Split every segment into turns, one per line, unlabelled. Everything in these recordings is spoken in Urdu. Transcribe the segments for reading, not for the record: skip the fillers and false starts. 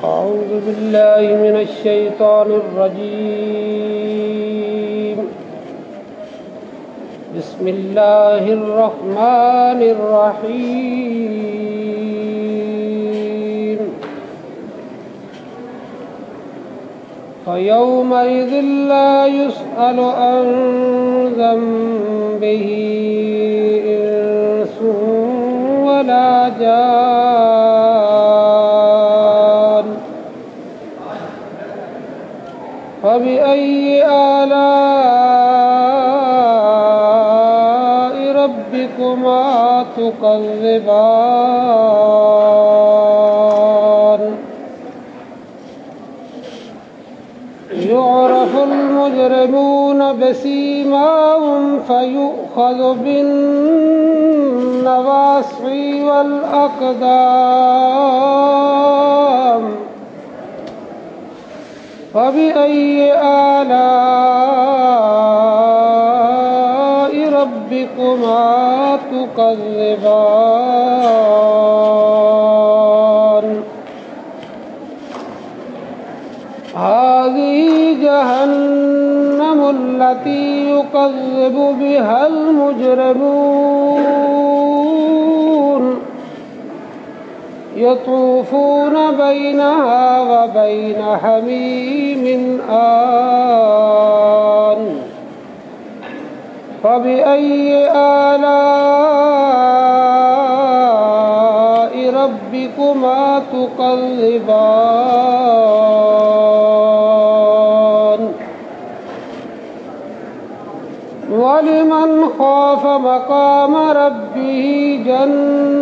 أعوذ بالله من الشيطان الرجيم. بسم الله الرحمن الرحيم. فيومئذ لا يسأل عن ذنبه إنس ولا جان. فبأي آلاء ربكما تكذبان. يعرف المجرمون بسيماهم فيؤخذ بالنواصي والأقدام. فبأي آلاء ربكما تكذبان. هذه جهنم التي يكذب بها المجرمون يطوفون بينها وبين حميم آن. فبأي آلاء ربكما تكذبان. ولمن خاف مقام ربه جنتان.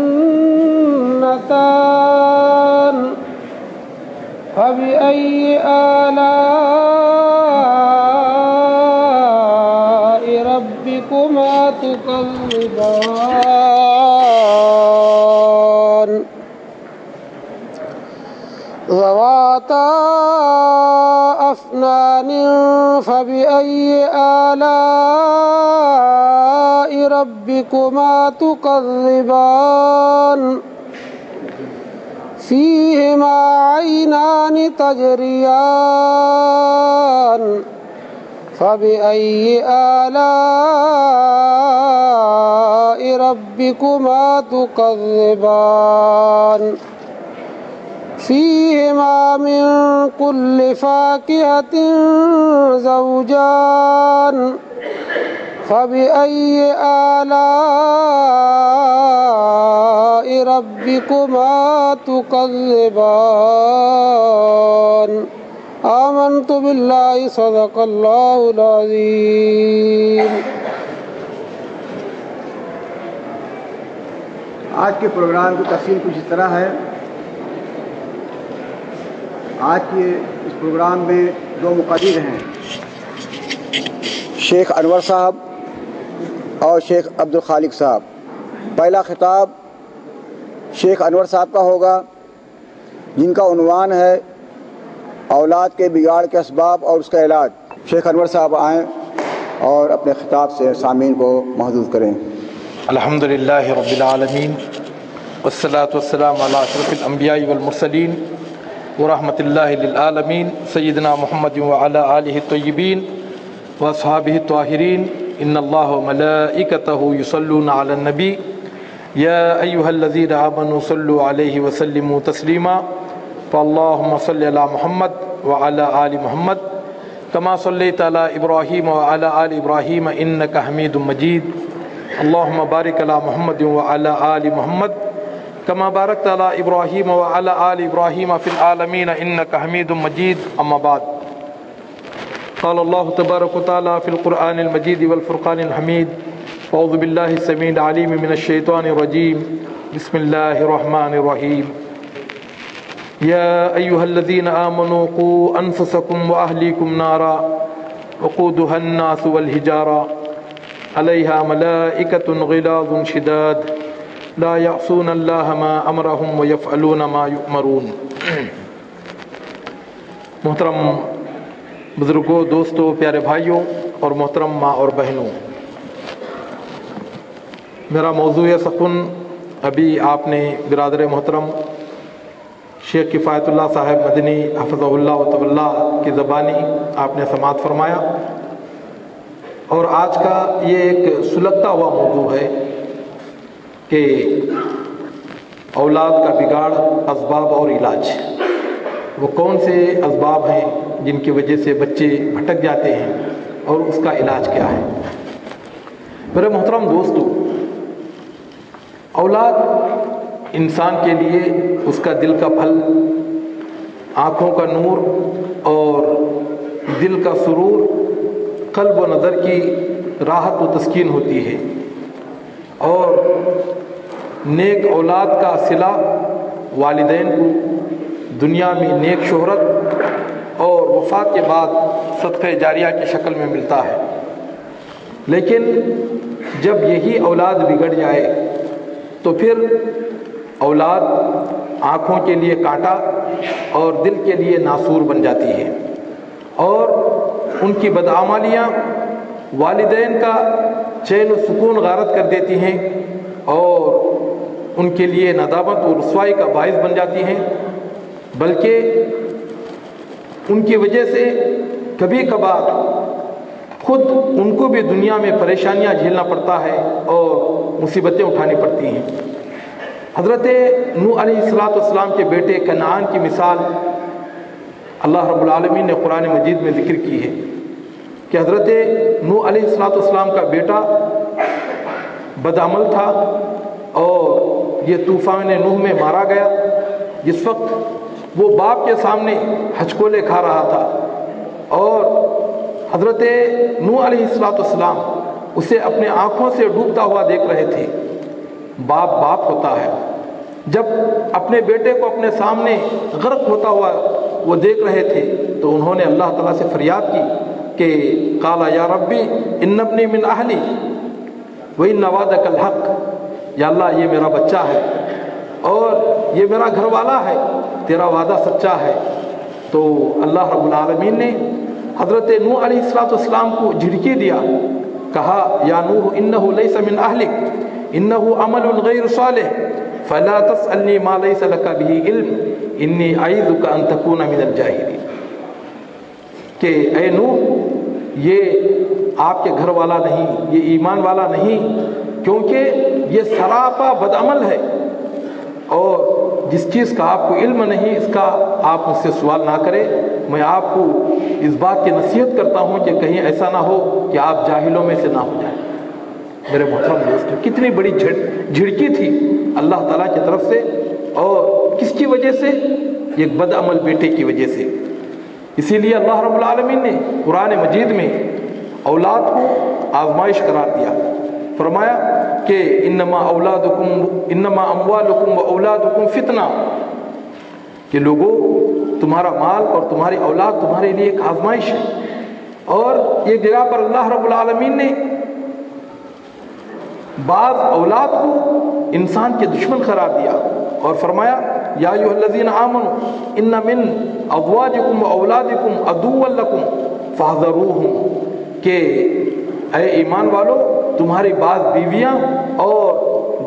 فبأي آلاء ربكما تكذبان. ذواتا أفنان. فبأي آلاء ربكما تكذبان. فيهما عينان تجريان. فبأي آلاء ربكما تكذبان. فيهما من كل فاكهة زوجان. فبأي آلاء ربكما تكذبان. آمنت بالله صدق الله العظيم.
آج کے پروگرام کی تفصیل کچھ اس طرح ہے. آج کے اس پروگرام میں دو مقرر ہیں، شیخ انور صاحب اور شیخ عبدالخالق صاحب. پہلا خطاب شیخ انور صاحب کا ہوگا، جن کا عنوان ہے اولاد کے بگاڑ کے اسباب اور اس کا علاج. شیخ انور صاحب آئیں اور اپنے خطاب سے سامعین کو محظوظ کریں.
الحمدللہ رب العالمین والصلاة والسلام علی اشرف الانبیاء والمرسلین ورحمۃ اللہ للعالمین سیدنا محمد وعلی آلہ الطیبین واصحابہ الطاہرین. ان اللہ وملائکتہ یصلون علی النبی یا ایہا الذین آمنوا صلوا علیہ وسلموا تسلیما. فاللہم صل علی محمد وعلی آل محمد کما صلیت علی ابراہیم وعلی آل ابراہیم انک حمید مجید. اللہم بارک علی محمد وعلی آل محمد کما بارکت علی ابراہیم وعلی آل ابراہیم فی العالمین انک حمید مجید. اما بعد، قال اللہ تبارک وتعالی فی القرآن المجید والفرقان الحمید. اعوذ باللہ السمیع العلیم من الشیطان الرجیم. بسم اللہ الرحمن الرحیم. یا ایہا الذین آمنوا قوا انفسکم واہلیکم نارا وقودها الناس والحجارہ علیہا ملائکۃ غلاظ شداد لا یعصون اللہ ما امرہم ویفعلون ما یؤمرون. محترم بزرگوں، دوستوں، پیارے بھائیوں اور محترم ماں اور بہنوں، میرا موضوع سخن ابھی آپ نے برادر محترم شیخ کفایت اللہ صاحب مدنی حفظہ اللہ تعالی کی زبانی آپ نے سماعت فرمایا، اور آج کا یہ ایک سلگتا ہوا موضوع ہے کہ اولاد کا بگاڑ، اسباب اور علاج۔ وہ کون سے اسباب ہیں جن کی وجہ سے بچے بھٹک جاتے ہیں اور اس کا علاج کیا ہے؟ میرے محترم دوستو، اولاد انسان کے لیے اس کا دل کا پھل، آنکھوں کا نور اور دل کا سرور، قلب و نظر کی راحت و تسکین ہوتی ہے، اور نیک اولاد کا صلہ والدین کو دنیا میں نیک شہرت اور وفات کے بعد صدقہ جاریہ کی شکل میں ملتا ہے۔ لیکن جب یہی اولاد بگڑ جائے تو پھر اولاد آنکھوں کے لیے کانٹا اور دل کے لیے ناسور بن جاتی ہے، اور ان کی بدعمالیاں والدین کا چین و سکون غارت کر دیتی ہیں اور ان کے لیے ندامت و رسوائی کا باعث بن جاتی ہیں، بلکہ ان کی وجہ سے کبھی کبھار خود ان کو بھی دنیا میں پریشانیاں جھیلنا پڑتا ہے اور مصیبتیں اٹھانی پڑتی ہیں۔ حضرت نوح علیہ السلام کے بیٹے کنعان کی مثال اللہ رب العالمین نے قرآن مجید میں ذکر کی ہے کہ حضرت نوح علیہ السلام کا بیٹا بدعمل تھا اور یہ طوفان نوح میں مارا گیا، جس وقت وہ باپ کے سامنے ہچکولے کھا رہا تھا، اور حضرت نوح علیہ السلام اسے اپنے آنکھوں سے ڈوبتا ہوا دیکھ رہے تھے۔ باپ ہوتا ہے، جب اپنے بیٹے کو اپنے سامنے غرق ہوتا ہوا وہ دیکھ رہے تھے تو انہوں نے اللہ تعالیٰ سے فریاد کی کہ قال یا ربی ان ابنی من اہلی وان وعدک الحق، یا اللہ یہ میرا بچہ ہے اور یہ میرا گھر والا ہے، تیرا وعدہ سچا ہے۔ تو اللہ رب العالمین نے حضرت نوح علیہ السلام کو جھڑکی دیا، کہا یا نوح انہ لیس من اہلک انہ عمل غیر صالح فلا تسألنی ما لیس لک به علم انی اعیذک ان تکون من الجاہلین، کہ اے نوح یہ آپ کے گھر والا نہیں، یہ ایمان والا نہیں، کیونکہ یہ سراپا بدعمل ہے، اور جس چیز کا آپ کو علم نہیں اس کا آپ مجھ سے سوال نہ کرے۔ میں آپ کو اس بات کی نصیحت کرتا ہوں کہ کہیں ایسا نہ ہو کہ آپ جاہلوں میں سے نہ ہو جائیں۔ میرے محترم دوستو، کتنی بڑی جھڑکی تھی اللہ تعالیٰ کی طرف سے، اور کس کی وجہ سے؟ ایک بدعمل بیٹے کی وجہ سے۔ اسی لیے اللہ رب العالمین نے قرآن مجید میں اولاد کو آزمائش قرار دیا، فرمایا کہ انما اموالکم و اولادکم فتنہ، کہ لوگوں تمہارا مال اور تمہاری اولاد تمہارے لیے ایک آزمائش ہے۔ اور ایک جگہ پر اللہ رب العالمین نے بعض اولاد کو انسان کے دشمن قرار دیا اور فرمایا یا ایھا الذین آمنوا ان من ازواجکم و اولادکم عدوا لکم فاحذروہم، کہ اے ایمان والو تمہاری بعض بیویاں اور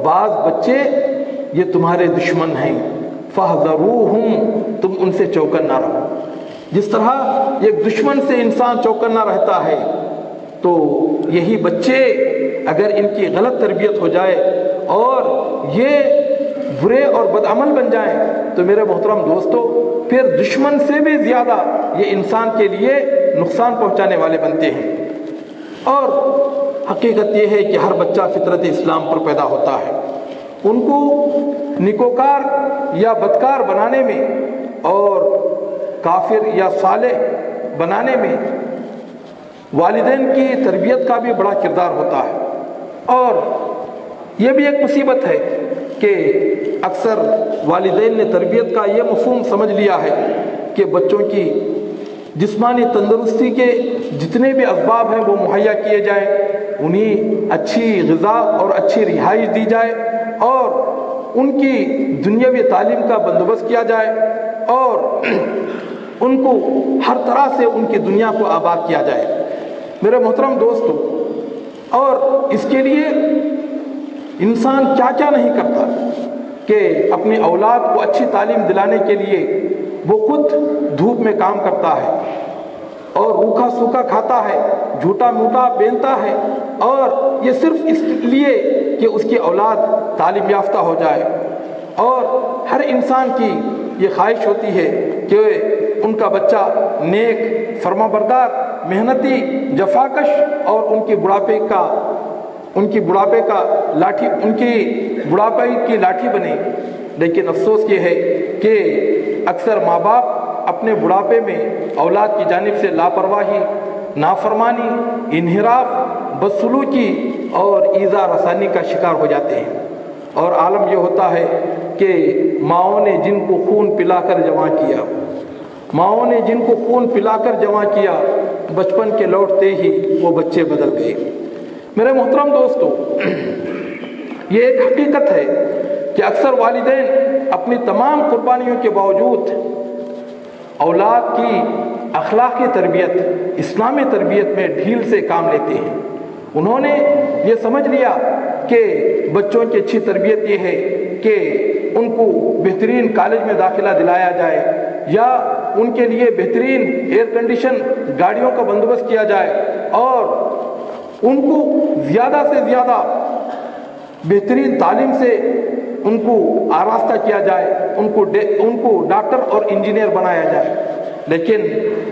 بعض بچے یہ تمہارے دشمن ہیں، فاحذروہم، تم ان سے چوکنا رہو۔ جس طرح ایک دشمن سے انسان چوکنا رہتا ہے، تو یہی بچے اگر ان کی غلط تربیت ہو جائے اور یہ برے اور بدعمل بن جائیں تو میرے محترم دوستو پھر دشمن سے بھی زیادہ یہ انسان کے لیے نقصان پہنچانے والے بنتے ہیں۔ اور حقیقت یہ ہے کہ ہر بچہ فطرت اسلام پر پیدا ہوتا ہے، ان کو نیکوکار یا بدکار بنانے میں اور کافر یا صالح بنانے میں والدین کی تربیت کا بھی بڑا کردار ہوتا ہے۔ اور یہ بھی ایک مصیبت ہے کہ اکثر والدین نے تربیت کا یہ مفہوم سمجھ لیا ہے کہ بچوں کی جسمانی تندرستی کے جتنے بھی اسباب ہیں وہ مہیا کیے جائیں، انہیں اچھی غذا اور اچھی رہائش دی جائے اور ان کی دنیاوی تعلیم کا بندوبست کیا جائے اور ان کو ہر طرح سے ان کی دنیا کو آباد کیا جائے۔ میرے محترم دوستو، اور اس کے لیے انسان کیا کیا نہیں کرتا۔ کہ اپنی اولاد کو اچھی تعلیم دلانے کے لیے وہ خود دھوپ میں کام کرتا ہے اور روکھا سوکھا کھاتا ہے، جھوٹا موٹا پہنتا ہے، اور یہ صرف اس لیے کہ اس کی اولاد تعلیم یافتہ ہو جائے۔ اور ہر انسان کی یہ خواہش ہوتی ہے کہ ان کا بچہ نیک، فرما بردار، محنتی، جفاکش اور ان کی بڑھاپے کی لاٹھی بنے۔ لیکن افسوس یہ ہے کہ اکثر ماں باپ اپنے بڑھاپے میں اولاد کی جانب سے لاپرواہی، نافرمانی، انحراف، بدسلوکی اور ایذا رسانی کا شکار ہو جاتے ہیں، اور عالم یہ ہوتا ہے کہ ماؤں نے جن کو خون پلا کر جمع کیا بچپن کے لوٹتے ہی وہ بچے بدل گئے۔ میرے محترم دوستو، یہ ایک حقیقت ہے کہ اکثر والدین اپنی تمام قربانیوں کے باوجود اولاد کی اخلاقی تربیت، اسلامی تربیت میں ڈھیل سے کام لیتے ہیں۔ انہوں نے یہ سمجھ لیا کہ بچوں کی اچھی تربیت یہ ہے کہ ان کو بہترین کالج میں داخلہ دلایا جائے، یا ان کے لیے بہترین ایئر کنڈیشن گاڑیوں کا بندوبست کیا جائے، اور ان کو زیادہ سے زیادہ بہترین تعلیم سے ان کو آراستہ کیا جائے، ان کو ڈاکٹر اور انجینئر بنایا جائے۔ لیکن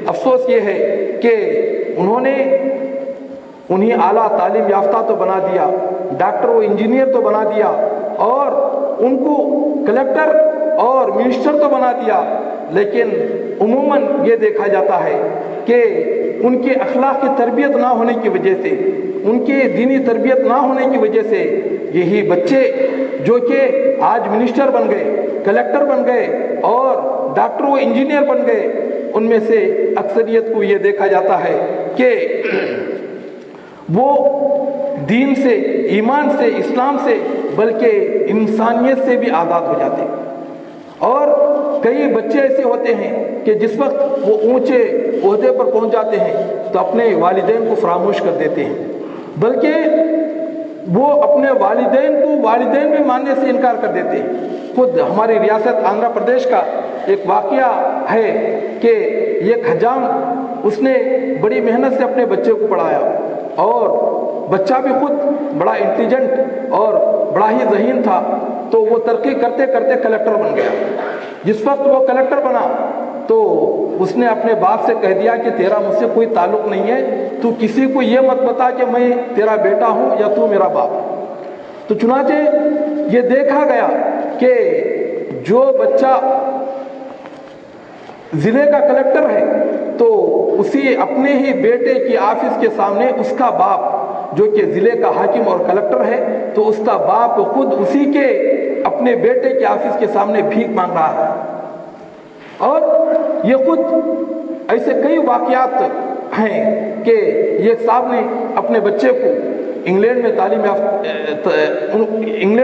افسوس یہ ہے کہ انہیں اعلیٰ تعلیم یافتہ تو بنا دیا، ڈاکٹر و انجینئر تو بنا دیا، اور ان کو کلکٹر اور منسٹر تو بنا دیا، لیکن عموماً یہ دیکھا جاتا ہے کہ ان کے اخلاق کی تربیت نہ ہونے کی وجہ سے، ان کی دینی تربیت نہ ہونے کی وجہ سے یہی بچے جو کہ آج منسٹر بن گئے، کلکٹر بن گئے اور ڈاکٹر و انجینئر بن گئے، ان میں سے اکثریت کو یہ دیکھا جاتا ہے کہ وہ دین سے، ایمان سے، اسلام سے، بلکہ انسانیت سے بھی آزاد ہو جاتے ہیں۔ اور کئی بچے ایسے ہوتے ہیں کہ جس وقت وہ اونچے عہدے پر پہنچ جاتے ہیں تو اپنے والدین کو فراموش کر دیتے ہیں، بلکہ وہ اپنے والدین بھی ماننے سے انکار کر دیتے ہیں۔ خود ہماری ریاست آندھرا پردیش کا ایک واقعہ ہے کہ ایک حجام، اس نے بڑی محنت سے اپنے بچے کو پڑھایا، اور بچہ بھی خود بڑا انٹیلیجنٹ اور بڑا ہی ذہین تھا، تو وہ ترقی کرتے کرتے کلکٹر بن گیا۔ جس وقت وہ کلکٹر بنا تو اس نے اپنے باپ سے کہہ دیا کہ تیرا مجھ سے کوئی تعلق نہیں ہے، تو کسی کو یہ مت بتا کہ میں تیرا بیٹا ہوں یا تو میرا باپ۔ تو چنانچہ یہ دیکھا گیا کہ جو بچہ ضلع کا کلکٹر ہے تو اسی اپنے ہی بیٹے کی آفس کے سامنے اس کا باپ جو کہ ضلع کا حاکم اور کلکٹر ہے، تو اس کا باپ خود اسی کے اپنے بیٹے کے آفس کے سامنے بھیک مانگ رہا ہے۔ اور یہ خود ایسے کئی واقعات ہیں کہ یہ صاحب نے اپنے بچے کو انگلینڈ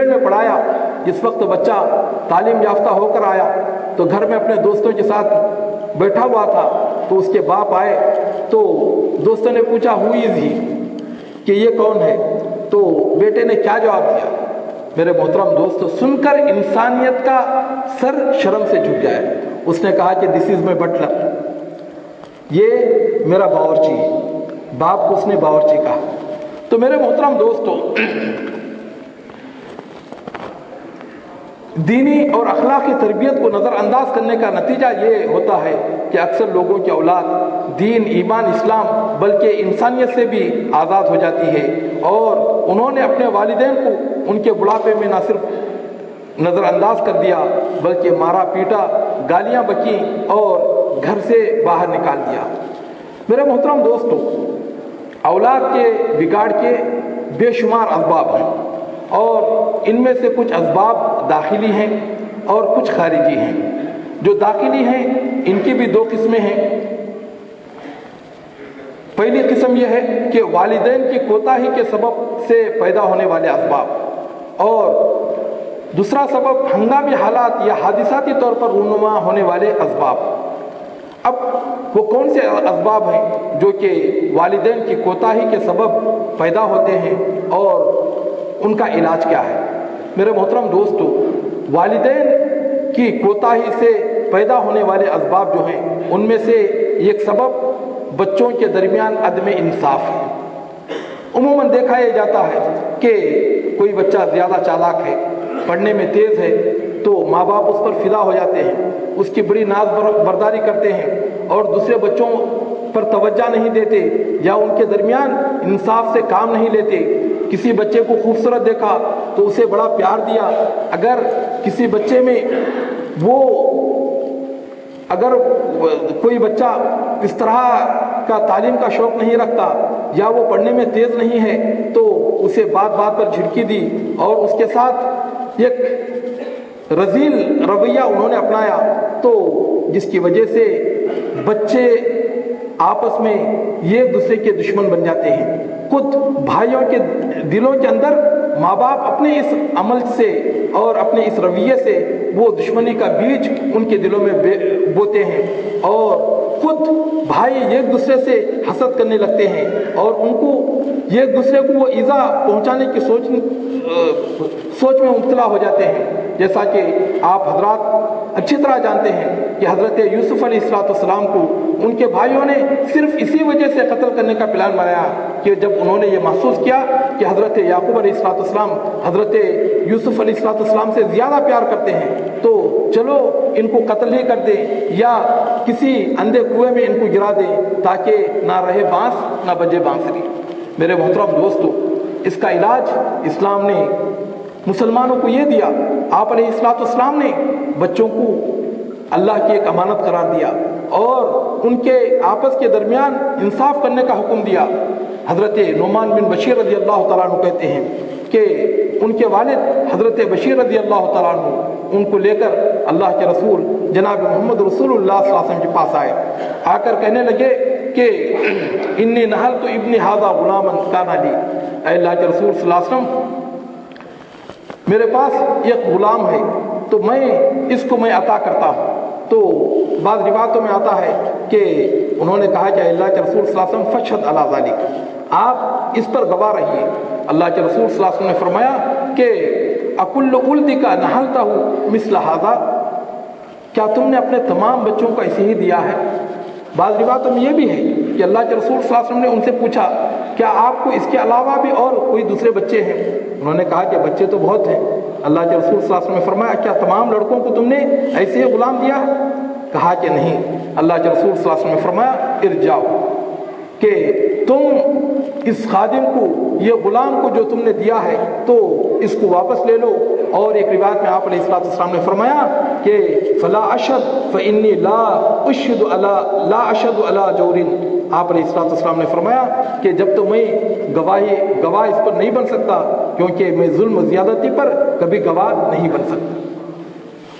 میں پڑھایا۔ جس وقت بچہ تعلیم یافتہ ہو کر آیا تو گھر میں اپنے دوستوں کے ساتھ بیٹھا ہوا تھا، تو اس کے باپ آئے تو دوستوں نے پوچھا ہو از ہی، کہ یہ کون ہے؟ تو بیٹے نے کیا جواب دیا؟ میرے محترم دوستو، سن کر انسانیت کا سر شرم سے جھک جائے۔ اس نے کہا کہ دس از مائی بٹلر، یہ میرا باورچی ہے۔ باپ کو اس نے باورچی کہا۔ تو میرے محترم دوستو، دینی اور اخلاقی تربیت کو نظر انداز کرنے کا نتیجہ یہ ہوتا ہے کہ اکثر لوگوں کی اولاد دین، ایمان، اسلام بلکہ انسانیت سے بھی آزاد ہو جاتی ہے، اور انہوں نے اپنے والدین کو ان کے بڑھاپے میں نہ صرف نظر انداز کر دیا بلکہ مارا پیٹا، گالیاں بکیں اور گھر سے باہر نکال دیا۔ میرے محترم دوستو، اولاد کے بگاڑ کے بے شمار اسباب ہیں، اور ان میں سے کچھ اسباب داخلی ہیں اور کچھ خارجی ہیں۔ جو داخلی ہیں ان کی بھی دو قسمیں ہیں۔ پہلی قسم یہ ہے کہ والدین کی کوتاہی کے سبب سے پیدا ہونے والے اسباب، اور دوسرا سبب ہنگامی حالات یا حادثاتی طور پر رونما ہونے والے اسباب۔ اب وہ کون سے اسباب ہیں جو کہ والدین کی کوتاہی کے سبب پیدا ہوتے ہیں اور ان کا علاج کیا ہے؟ میرے محترم دوستو، والدین کی کوتاہی سے پیدا ہونے والے اسباب جو ہیں ان میں سے ایک سبب بچوں کے درمیان عدم انصاف ہے۔ عموماً دیکھا یہ جاتا ہے کہ کوئی بچہ زیادہ چالاک ہے، پڑھنے میں تیز ہے، تو ماں باپ اس پر فدا ہو جاتے ہیں، اس کی بڑی ناز برداری کرتے ہیں اور دوسرے بچوں پر توجہ نہیں دیتے یا ان کے درمیان انصاف سے کام نہیں لیتے۔ کسی بچے کو خوبصورت دیکھا تو اسے بڑا پیار دیا، اگر کسی بچے میں اگر کوئی بچہ اس طرح کا تعلیم کا شوق نہیں رکھتا یا وہ پڑھنے میں تیز نہیں ہے تو اسے بات بات پر جھڑکی دی اور اس کے ساتھ ایک رذیل رویہ انہوں نے اپنایا، تو جس کی وجہ سے بچے آپس میں ایک دوسرے کے دشمن بن جاتے ہیں۔ خود بھائیوں کے دلوں کے اندر ماں باپ اپنے اس عمل سے اور اپنے اس رویے سے وہ دشمنی کا بیج ان کے دلوں میں بوتے ہیں اور خود بھائی ایک دوسرے سے حسد کرنے لگتے ہیں اور ان کو ایک دوسرے کو وہ ایذا پہنچانے کی سوچ میں مبتلا ہو جاتے ہیں۔ جیسا کہ آپ حضرات اچھی طرح جانتے ہیں کہ حضرت یوسف علیہ السلام کو ان کے بھائیوں نے صرف اسی وجہ سے قتل کرنے کا پلان بنایا کہ جب انہوں نے یہ محسوس کیا کہ حضرت یعقوب علیہ السلام حضرت یوسف علیہ السلام سے زیادہ پیار کرتے ہیں تو چلو ان کو قتل ہی کر دیں یا کسی اندھے کنویں میں ان کو گرا دیں تاکہ نہ رہے بانس نہ بجے بانسری۔ میرے محترم دوستو، اس کا علاج اسلام نے مسلمانوں کو یہ دیا۔ آپ علیہ السلام نے بچوں کو اللہ کی ایک امانت قرار دیا اور ان کے آپس کے درمیان انصاف کرنے کا حکم دیا۔ حضرت نعمان بن بشیر رضی اللہ تعالیٰ عنہ کہتے ہیں کہ ان کے والد حضرت بشیر رضی اللہ تعالیٰ عنہ ان کو لے کر اللہ کے رسول جناب محمد رسول اللہ صلی اللہ علیہ وسلم کے پاس آئے، آ کر کہنے لگے کہ انی نحلت ابن ھذا غلاما کان لی، اے اللہ کے رسول صلی اللہ علیہ وسلم میرے پاس ایک غلام ہے تو اس کو میں عطا کرتا ہوں۔ تو بعض روایتوں میں آتا ہے کہ انہوں نے کہا کہ اللہ کے رسول صلی اللہ علیہ وسلم فشہد علی ذلک، آپ اس پر گواہ رہیے۔ اللہ کے رسول صلی اللہ علیہ وسلم نے فرمایا کہ اکل ولدک نحلتہ مثل ھذا، کیا تم نے اپنے تمام بچوں کو ایسے ہی دیا ہے؟ بعض روایتوں میں یہ بھی ہے کہ اللہ کے رسول صلی اللہ علیہ وسلم نے ان سے پوچھا کیا آپ کو اس کے علاوہ بھی اور کوئی دوسرے بچے ہیں؟ انہوں نے کہا کہ بچے تو بہت ہیں۔ اللہ کے رسول صلی اللہ علیہ وسلم نے فرمایا کیا تمام لڑکوں کو تم نے ایسے ہی غلام دیا ہے؟ کہا کہ نہیں۔ اللہ کے رسول صلی اللہ علیہ وسلم نے فرمایا ارجعوا، کہ تم اس خادم کو، یہ غلام کو جو تم نے دیا ہے تو اس کو واپس لے لو۔ اور ایک روایت میں آپ علیہ السلام نے فرمایا کہ فلا اشهد فانی لا اشهد علی جور، آپ علیہ السلام نے فرمایا کہ جب تو میں گواہ اس پر نہیں بن سکتا کیونکہ میں ظلم و زیادتی پر کبھی گواہ نہیں بن سکتا۔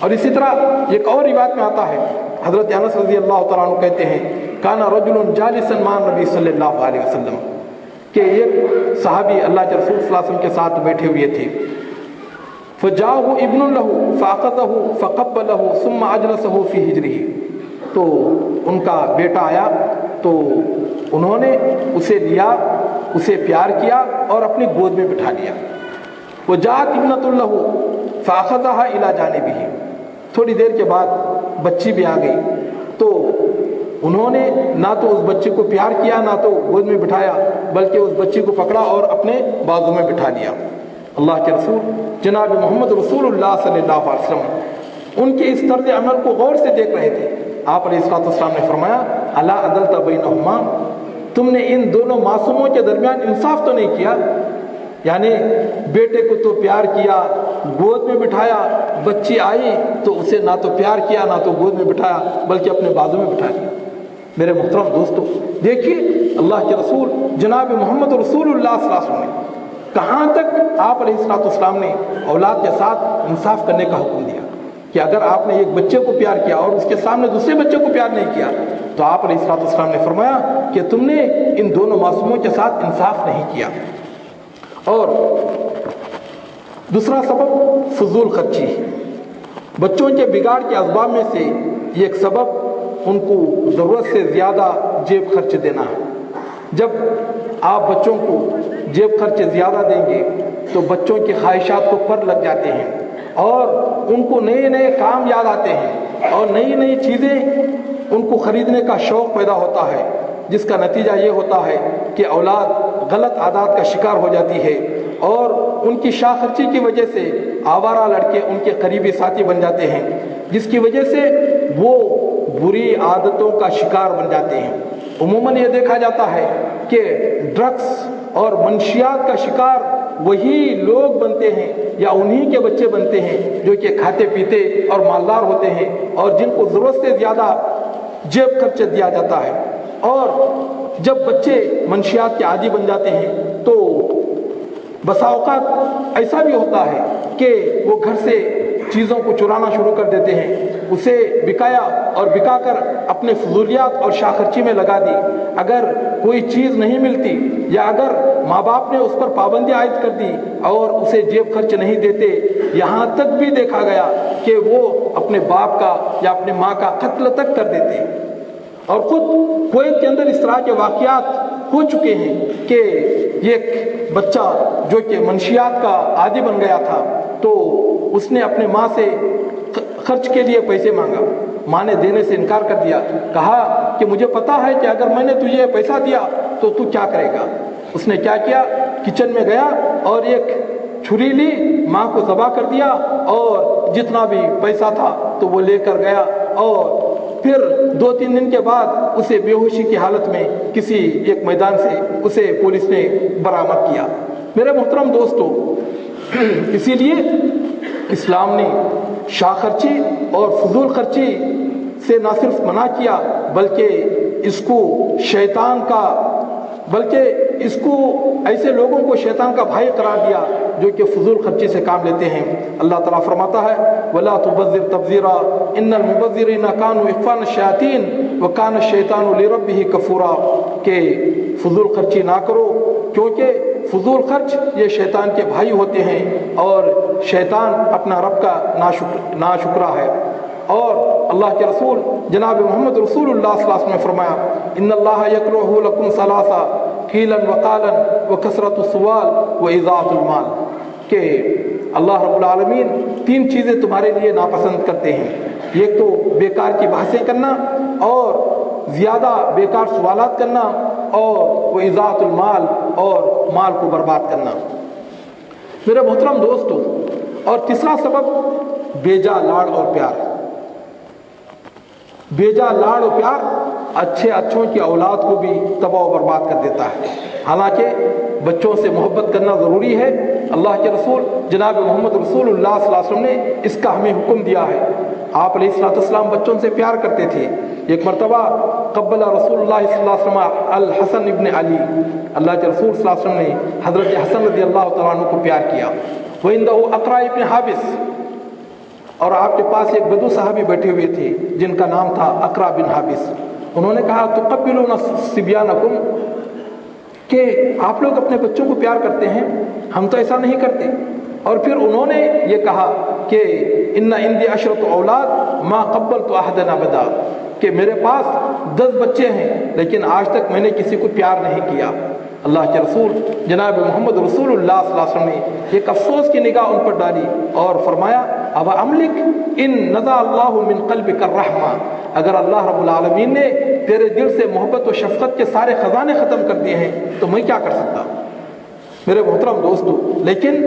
اور اسی طرح ایک اور روایت میں آتا ہے، حضرت انس رضی اللہ تعالیٰ عنہ کہتے ہیں کانا رجل جالسا مع نبی صلی اللہ علیہ وسلم، کہ ایک صحابی اللہ کے رسول صلی اللہ علیہ وسلم کے ساتھ بیٹھے ہوئے تھے، فجاءه ابن له فاخذه فقبله ثم اجلسه في حجره، تو ان کا بیٹا آیا تو انہوں نے اسے لیا، اسے پیار کیا اور اپنی گود میں بٹھا لیا۔ وجاءت ابنة له فاخذها الى جانبه، تھوڑی دیر کے بعد بچی بھی آ گئی تو انہوں نے نہ تو اس بچے کو پیار کیا نہ تو گود میں بٹھایا بلکہ اس بچے کو پکڑا اور اپنے بازو میں بٹھا لیا۔ اللہ کے رسول جناب محمد رسول اللہ صلی اللہ علیہ وسلم ان کے اس طرز عمل کو غور سے دیکھ رہے تھے۔ آپ علیہ السلام نے فرمایا الا عدلت بینہما، تم نے ان دونوں معصوموں کے درمیان انصاف تو نہیں کیا؟ یعنی بیٹے کو تو پیار کیا، گود میں بٹھایا، بچی آئی تو اسے نہ تو پیار کیا نہ تو گود میں بٹھایا بلکہ اپنے بازو میں بٹھا لیا۔ میرے محترم دوستو، دیکھیے اللہ کے رسول جناب محمد رسول اللہ صلی اللہ علیہ وسلم نے کہاں تک آپ علیہ السلام نے اولاد کے ساتھ انصاف کرنے کا حکم دیا کہ اگر آپ نے ایک بچے کو پیار کیا اور اس کے سامنے دوسرے بچے کو پیار نہیں کیا تو آپ علیہ السلام نے فرمایا کہ تم نے ان دونوں معصوموں کے ساتھ انصاف نہیں کیا۔ اور دوسرا سبب فضول خرچی، بچوں کے بگاڑ کے اسباب میں سے ایک سبب ان کو ضرورت سے زیادہ جیب خرچ دینا ہے۔ جب آپ بچوں کو جیب خرچ زیادہ دیں گے تو بچوں کی خواہشات کو پر لگ جاتے ہیں اور ان کو نئے نئے کام یاد آتے ہیں اور نئی نئی چیزیں ان کو خریدنے کا شوق پیدا ہوتا ہے، جس کا نتیجہ یہ ہوتا ہے کہ اولاد غلط عادات کا شکار ہو جاتی ہے اور ان کی شاہ خرچی کی وجہ سے آوارہ لڑکے ان کے قریبی ساتھی بن جاتے ہیں، جس کی وجہ سے وہ بری عادتوں کا شکار بن جاتے ہیں۔ عموماً یہ دیکھا جاتا ہے کہ ڈرگس اور منشیات کا شکار وہی لوگ بنتے ہیں یا انہی کے بچے بنتے ہیں جو کہ کھاتے پیتے اور مالدار ہوتے ہیں اور جن کو ضرورت سے زیادہ جیب خرچ دیا جاتا ہے۔ اور جب بچے منشیات کے عادی بن جاتے ہیں تو بسا اوقات ایسا بھی ہوتا ہے کہ وہ گھر سے چیزوں کو چرانا شروع کر دیتے ہیں، اسے بکایا اور بکا کر اپنے فضولیات اور شاہ خرچی میں لگا دی۔ اگر کوئی چیز نہیں ملتی یا اگر ماں باپ نے اس پر پابندی عائد کر دی اور اسے جیب خرچ نہیں دیتے، یہاں تک بھی دیکھا گیا کہ وہ اپنے باپ کا یا اپنے ماں کا قتل تک کر دیتے ہیں۔ اور خود کویت کے اندر اس طرح کے واقعات ہو چکے ہیں کہ ایک بچہ جو کہ منشیات کا عادی بن گیا تھا تو اس نے اپنے ماں سے خرچ کے لیے پیسے مانگا، ماں نے دینے سے انکار کر دیا، کہا کہ مجھے پتا ہے کہ اگر میں نے تجھے پیسہ دیا تو تو کیا کرے گا۔ اس نے کیا کیا، کچن میں گیا اور ایک چھری لی، ماں کو ذبح کر دیا اور جتنا بھی پیسہ تھا تو وہ لے کر گیا اور پھر 2-3 دن کے بعد اسے بے ہوشی کی حالت میں کسی ایک میدان سے اسے پولیس نے برآمد کیا۔ میرے محترم دوستو، اسی لیے اسلام نے شاہ خرچی اور فضول خرچی سے نہ صرف منع کیا بلکہ اس کو ایسے لوگوں کو شیطان کا بھائی قرار دیا جو کہ فضول خرچی سے کام لیتے ہیں۔ اللہ تعالیٰ فرماتا ہے وَلَا تُبَذِّرْ تَبْذِيرًا إِنَّ الْمُبَذِّرِينَ كَانُوا إِخْوَانَ الشَّيَاطِينِ وَكَانَ الشَّيْطَانُ لِرَبِّهِ كَفُورًا، کہ فضول خرچی نہ کرو کیونکہ فضول خرچ یہ شیطان کے بھائی ہوتے ہیں اور شیطان اپنا رب کا ناشکرا ہے۔ اور اللہ کے رسول جناب محمد رسول اللہ صلی اللہ علیہ وسلم نے فرمایا ان اللہ یکرہ لکم ثلاثا قیلا وقالا وکثرۃ السؤال واضاعۃ المال، کہ اللہ رب العالمین 3 چیزیں تمہارے لیے ناپسند کرتے ہیں، ایک تو بیکار کی بحثیں کرنا اور زیادہ بیکار سوالات کرنا اور واضاعۃ المال اور مال کو برباد کرنا۔ میرے محترم دوستو، اور تیسرا سبب بیجا لاڑ اور پیار۔ بیجا لاڑ و پیار اچھوں کی اولاد کو بھی تباہ و برباد کر دیتا ہے۔ حالانکہ بچوں سے محبت کرنا ضروری ہے، اللہ کے رسول جناب محمد رسول اللہ صلی اللہ علیہ وسلم نے اس کا ہمیں حکم دیا ہے۔ آپ علیہ السلام بچوں سے پیار کرتے تھے۔ ایک مرتبہ قبل رسول اللہ صلی اللہ علیہ وسلم الحسن ابن علی، اللہ کے رسول صلی اللہ علیہ وسلم نے حضرت حسن رضی اللہ تعالیٰ عنہ کو پیار کیا۔ وَعِنْدَهُ اقرع ابن حابس، اور آپ کے پاس ایک بدو صحابی بیٹھے ہوئے تھے جن کا نام تھا اقرع بن حابس۔ انہوں نے کہا تقبلون صبیانکم، کہ آپ لوگ اپنے بچوں کو پیار کرتے ہیں، ہم تو ایسا نہیں کرتے۔ اور پھر انہوں نے یہ کہا کہ ان عندی 10 اولاد ما قبلت احدا ابدا، کہ میرے پاس 10 بچے ہیں لیکن آج تک میں نے کسی کو پیار نہیں کیا۔ اللہ کے رسول جناب محمد رسول اللہ صلی اللہ علیہ وسلم نے ایک افسوس کی نگاہ ان پر ڈالی اور فرمایا اب املک ان نزع اللہ من قلبک الرحمہ، اگر اللہ رب العالمین نے تیرے دل سے محبت و شفقت کے سارے خزانے ختم کر دیے ہیں تو میں کیا کر سکتا ہوں۔ میرے محترم دوستو، لیکن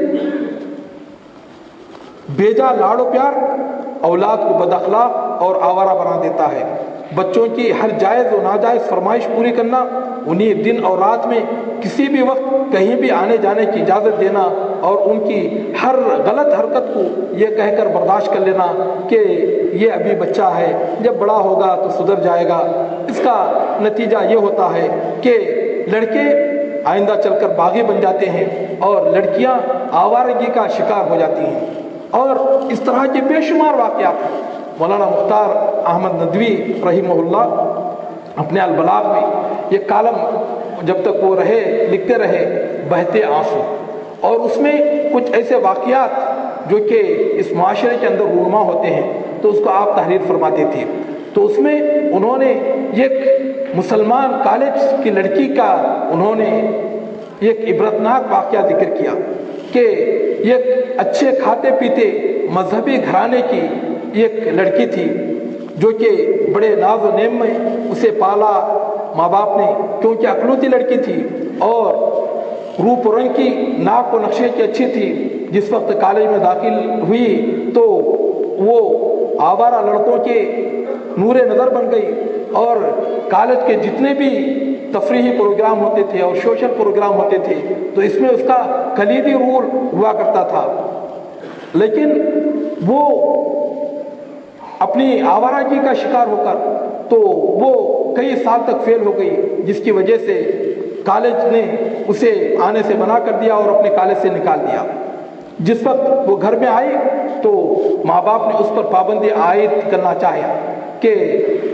بیجا لاڑ و پیار اولاد کو بد اخلاق اور آوارہ بنا دیتا ہے۔ بچوں کی ہر جائز و ناجائز فرمائش پوری کرنا، انہیں دن اور رات میں کسی بھی وقت کہیں بھی آنے جانے کی اجازت دینا اور ان کی ہر غلط حرکت کو یہ کہہ کر برداشت کر لینا کہ یہ ابھی بچہ ہے، جب بڑا ہوگا تو سدھر جائے گا، اس کا نتیجہ یہ ہوتا ہے کہ لڑکے آئندہ چل کر باغی بن جاتے ہیں اور لڑکیاں آوارگی کا شکار ہو جاتی ہیں۔ اور اس طرح کے بے شمار واقعات ہیں۔ مولانا مختار احمد ندوی رحمہ اللہ اپنے البلاغ میں یہ کالم جب تک وہ رہے لکھتے رہے بہتے آنسو، اور اس میں کچھ ایسے واقعات جو کہ اس معاشرے کے اندر رونما ہوتے ہیں تو اس کو آپ تحریر فرماتے تھے۔ تو اس میں انہوں نے ایک مسلمان کالج کی لڑکی کا انہوں نے ایک عبرتناک واقعہ ذکر کیا کہ ایک اچھے کھاتے پیتے مذہبی گھرانے کی ایک لڑکی تھی جو کہ بڑے ناز و نعم میں اسے پالا ماں باپ نے، کیونکہ اکلوتی لڑکی تھی اور روپ و رنگ کی، ناک و نقشے کی اچھی تھی۔ جس وقت کالج میں داخل ہوئی تو وہ آوارہ لڑکوں کے نور نظر بن گئی، اور کالج کے جتنے بھی تفریحی پروگرام ہوتے تھے اور سوشل پروگرام ہوتے تھے تو اس میں اس کا کلیدی رول ہوا کرتا تھا، لیکن وہ اپنی آوارگی کا شکار ہو کر تو وہ کئی سال تک فیل ہو گئی، جس کی وجہ سے کالج نے اسے آنے سے منع کر دیا اور اپنے کالج سے نکال دیا۔ جس وقت وہ گھر میں آئی تو ماں باپ نے اس پر پابندی عائد کرنا چاہا کہ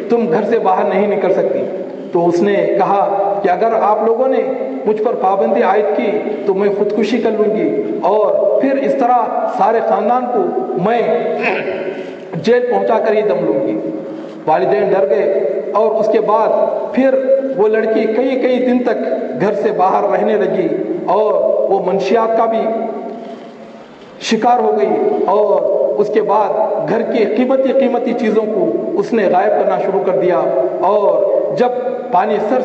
تم گھر سے باہر نہیں نکل سکتی، تو اس نے کہا کہ اگر آپ لوگوں نے مجھ پر پابندی عائد کی تو میں خودکشی کر لوں گی، اور پھر اس طرح سارے خاندان کو میں جیل پہنچا کر ہی دم لوں گی۔ والدین ڈر گئے، اور اس کے بعد پھر وہ لڑکی کئی دن تک گھر سے باہر رہنے لگی، اور وہ منشیات کا بھی شکار ہو گئی، اور اس کے بعد گھر کی قیمتی چیزوں کو اس نے غائب کرنا شروع کر دیا، اور جب پانی سر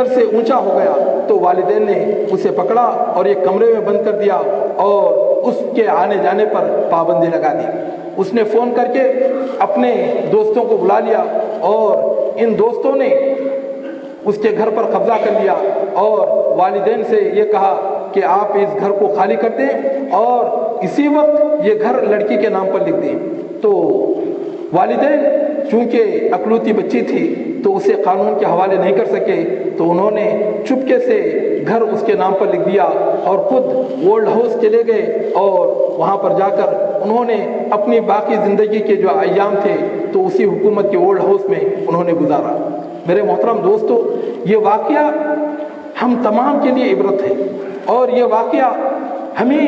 سے اونچا ہو گیا تو والدین نے اسے پکڑا اور ایک کمرے میں بند کر دیا اور اس کے آنے جانے پر پابندی لگا دی۔ اس نے فون کر کے اپنے دوستوں کو بلا لیا، اور ان دوستوں نے اس کے گھر پر قبضہ کر لیا، اور والدین سے یہ کہا کہ آپ اس گھر کو خالی کر دیں اور اسی وقت یہ گھر لڑکی کے نام پر لکھ دیں۔ تو والدین چونکہ اکلوتی بچی تھی تو اسے قانون کے حوالے نہیں کر سکے، تو انہوں نے چپکے سے گھر اس کے نام پر لکھ دیا اور خود اولڈ ہاؤس چلے گئے، اور وہاں پر جا کر انہوں نے اپنی باقی زندگی کے جو ایام تھے تو اسی حکومت کے اولڈ ہاؤس میں انہوں نے گزارا۔ میرے محترم دوستو، یہ واقعہ ہم تمام کے لیے عبرت ہے، اور یہ واقعہ ہمیں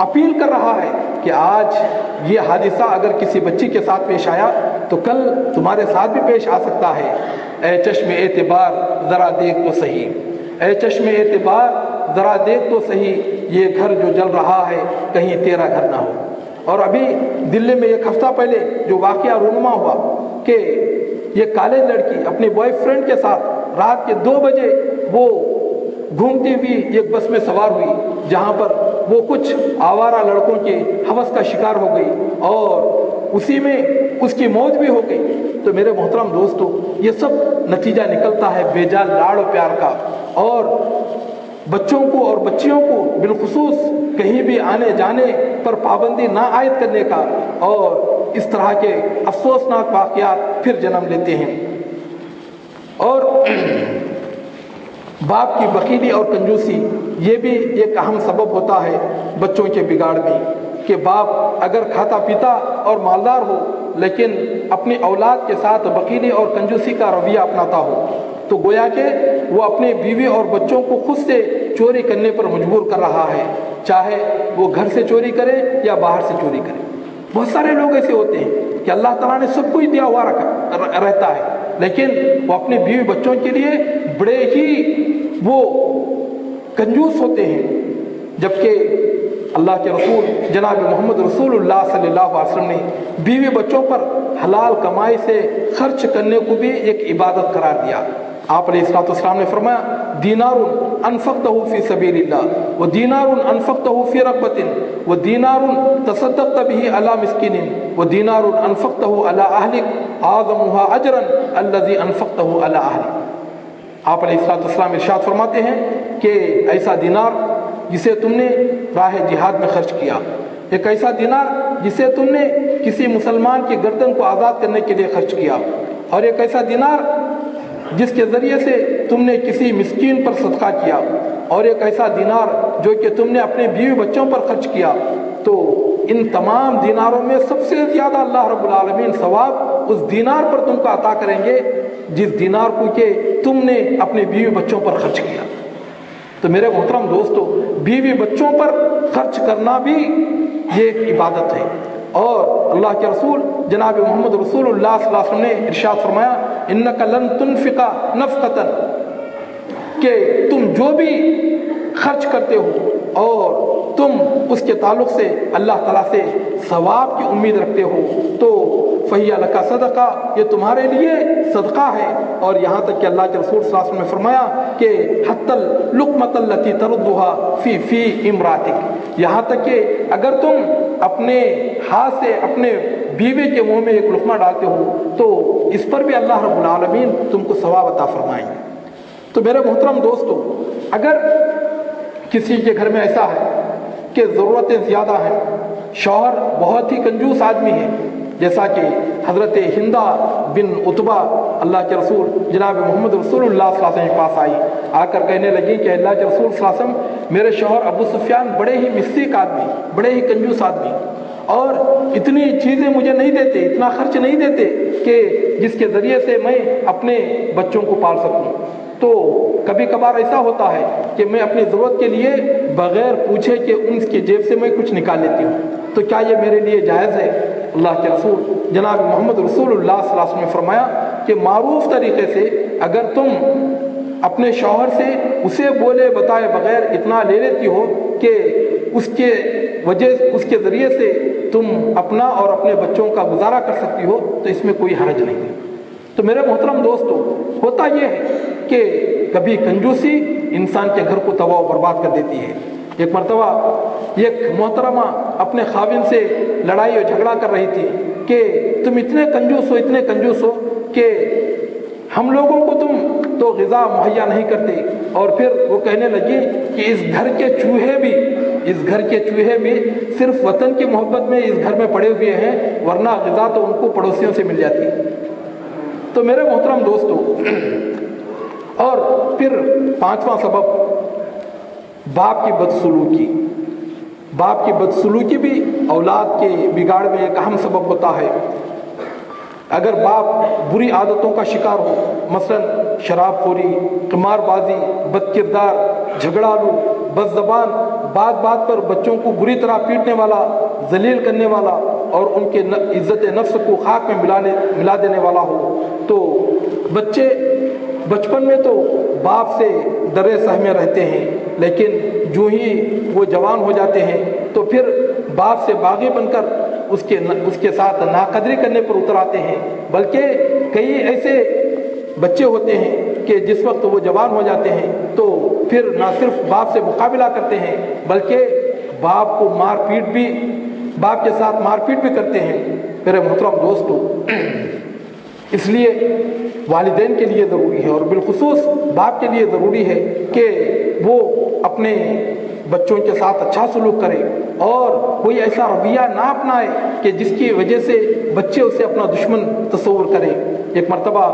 اپیل کر رہا ہے کہ آج یہ حادثہ اگر کسی بچی کے ساتھ پیش آیا تو کل تمہارے ساتھ بھی پیش آ سکتا ہے۔ اے چشم اعتبار ذرا دیکھ تو صحیح، اے چشم اعتبار ذرا دیکھ تو صحیح، یہ گھر جو جل رہا ہے کہیں تیرا گھر نہ ہو۔ اور ابھی دلی میں ایک ہفتہ پہلے جو واقعہ رونما ہوا کہ یہ کالج لڑکی اپنے بوائے فرینڈ کے ساتھ رات کے 2 بجے وہ گھومتی ہوئی ایک بس میں سوار ہوئی، جہاں پر وہ کچھ آوارہ لڑکوں کے ہوس کا شکار ہو گئی اور اسی میں اس کی موت بھی ہو گئی۔ تو میرے محترم دوستو، یہ سب نتیجہ نکلتا ہے بے جان لاڑ و پیار کا، اور بچوں کو اور بچیوں کو بالخصوص کہیں بھی آنے جانے پر پابندی نہ عائد کرنے کا، اور اس طرح کے افسوسناک واقعات پھر جنم لیتے ہیں۔ اور باپ کی بخیلی اور کنجوسی یہ بھی ایک اہم سبب ہوتا ہے بچوں کے بگاڑ میں، کہ باپ اگر کھاتا پیتا اور مالدار ہو لیکن اپنی اولاد کے ساتھ بخیلی اور کنجوسی کا رویہ اپناتا ہو تو گویا کہ وہ اپنے بیوی اور بچوں کو خود سے چوری کرنے پر مجبور کر رہا ہے، چاہے وہ گھر سے چوری کرے یا باہر سے چوری کرے۔ بہت سارے لوگ ایسے ہوتے ہیں کہ اللہ تعالیٰ نے سب کچھ دیا ہوا رہتا ہے، لیکن وہ اپنے بیوی بچوں کے لیے بڑے ہی وہ کنجوس ہوتے ہیں، جبکہ اللہ کے رسول جناب محمد رسول اللہ صلی اللہ علیہ وسلم نے بیوی بچوں پر حلال کمائی سے خرچ کرنے کو بھی ایک عبادت قرار دیا۔ آپ علیہ الصلوۃ والسلام نے فرمایا، دینار انفقتہ فی سبیل اللہ ودینار انفقتہ فی رغبۃ ودینار تصدقت به علی مسکین ودینار انفقتہ علی اہلک اعظمها اجرا الذی انفقتہ علی اہلک۔ آپ علیہ الصلوۃ والسلام ارشاد فرماتے ہیں کہ ایسا دینار جسے تم نے راہ جہاد میں خرچ کیا، ایک ایسا دینار جسے تم نے کسی مسلمان کی گردن کو آزاد کرنے کے لیے خرچ کیا، اور ایک ایسا دینار جس کے ذریعے سے تم نے کسی مسکین پر صدقہ کیا، اور ایک ایسا دینار جو کہ تم نے اپنے بیوی بچوں پر خرچ کیا، تو ان تمام دیناروں میں سب سے زیادہ اللہ رب العالمین ثواب اس دینار پر تم کو عطا کریں گے جس دینار کو کہ تم نے اپنے بیوی بچوں پر خرچ کیا۔ تو میرے محترم دوستو، بیوی بچوں پر خرچ کرنا بھی یہ ایک عبادت ہے، اور اللہ کے رسول جناب محمد رسول اللہ صلی اللہ علیہ وسلم نے ارشاد فرمایا، انک لن تنفق نفقۃ، کہ تم جو بھی خرچ کرتے ہو اور تم اس کے تعلق سے اللہ تعالیٰ سے ثواب کی امید رکھتے ہو تو فہیہ لکا صدقہ، یہ تمہارے لیے صدقہ ہے۔ اور یہاں تک کہ اللہ کے رسول صلی اللہ علیہ وسلم نے فرمایا کہ حتی اللقمۃ التی تردها فی امراتک، یہاں تک کہ اگر تم اپنے ہاتھ سے اپنے بیوی کے منہ میں ایک لقمہ ڈالتے ہو تو اس پر بھی اللہ رب العالمین تم کو ثواب عطا فرمائیں گے۔ تو میرے محترم دوستو، اگر کسی کے گھر میں ایسا ہے کہ ضرورتیں زیادہ ہیں، شوہر بہت ہی کنجوس آدمی ہے، جیسا کہ حضرت ہندہ بن عتبہ اللہ کے رسول جناب محمد رسول اللہ صلی اللہ علیہ وسلم کے پاس آئی، آ کر کہنے لگی کہ اللہ کے رسول صلی اللہ علیہ وسلم، میرے شوہر ابو سفیان بڑے ہی مسیک آدمی، بڑے ہی کنجوس آدمی، اور اتنی چیزیں مجھے نہیں دیتے، اتنا خرچ نہیں دیتے کہ جس کے ذریعے سے میں اپنے بچوں کو پال سکوں۔ تو کبھی کبھار ایسا ہوتا ہے کہ میں اپنی ضرورت کے لیے بغیر پوچھے کہ ان کی جیب سے میں کچھ نکال لیتی ہوں، تو کیا یہ میرے لیے جائز ہے؟ اللہ کے رسول جناب محمد رسول اللہ صلی اللہ علیہ وسلم نے فرمایا کہ معروف طریقے سے اگر تم اپنے شوہر سے اسے بولے بتائے بغیر اتنا لے لیتی ہو کہ اس کے ذریعے سے تم اپنا اور اپنے بچوں کا گزارا کر سکتی ہو تو اس میں کوئی حرج نہیں ہے۔ تو میرے محترم دوستو، ہوتا یہ ہے کہ کبھی کنجوسی انسان کے گھر کو تباہ و برباد کر دیتی ہے۔ ایک مرتبہ ایک محترمہ اپنے خاوند سے لڑائی اور جھگڑا کر رہی تھی کہ تم اتنے کنجوس ہو کہ ہم لوگوں کو تم تو غذا مہیا نہیں کرتے، اور پھر وہ کہنے لگی کہ اس گھر کے چوہے بھی صرف وطن کی محبت میں اس گھر میں پڑے ہوئے ہیں، ورنہ غذا تو ان کو پڑوسیوں سے مل جاتی۔ تو میرے محترم دوستو، اور پھر پانچواں سبب باپ کی بدسلوکی۔ باپ کی بدسلوکی بھی اولاد کے بگاڑ میں ایک اہم سبب ہوتا ہے۔ اگر باپ بری عادتوں کا شکار ہو، مثلا شراب خوری، قمار بازی، بد کردار، جھگڑالو، بد زبان، بات بات پر بچوں کو بری طرح پیٹنے والا، ذلیل کرنے والا اور ان کے عزت نفس کو خاک میں ملا دینے والا ہو، تو بچے بچپن میں تو باپ سے ڈرے سہمے رہتے ہیں، لیکن جو ہی وہ جوان ہو جاتے ہیں تو پھر باپ سے باغی بن کر اس کے ساتھ ناقدری کرنے پر اتر آتے ہیں۔ بلکہ کئی ایسے بچے ہوتے ہیں کہ جس وقت وہ جوان ہو جاتے ہیں تو پھر نہ صرف باپ سے مقابلہ کرتے ہیں بلکہ باپ کے ساتھ مار پیٹ بھی کرتے ہیں۔ میرے محترم دوستو، اس لیے والدین کے لیے ضروری ہے اور بالخصوص باپ کے لیے ضروری ہے کہ وہ اپنے بچوں کے ساتھ اچھا سلوک کرے اور کوئی ایسا رویہ نہ اپنائے کہ جس کی وجہ سے بچے اسے اپنا دشمن تصور کریں۔ ایک مرتبہ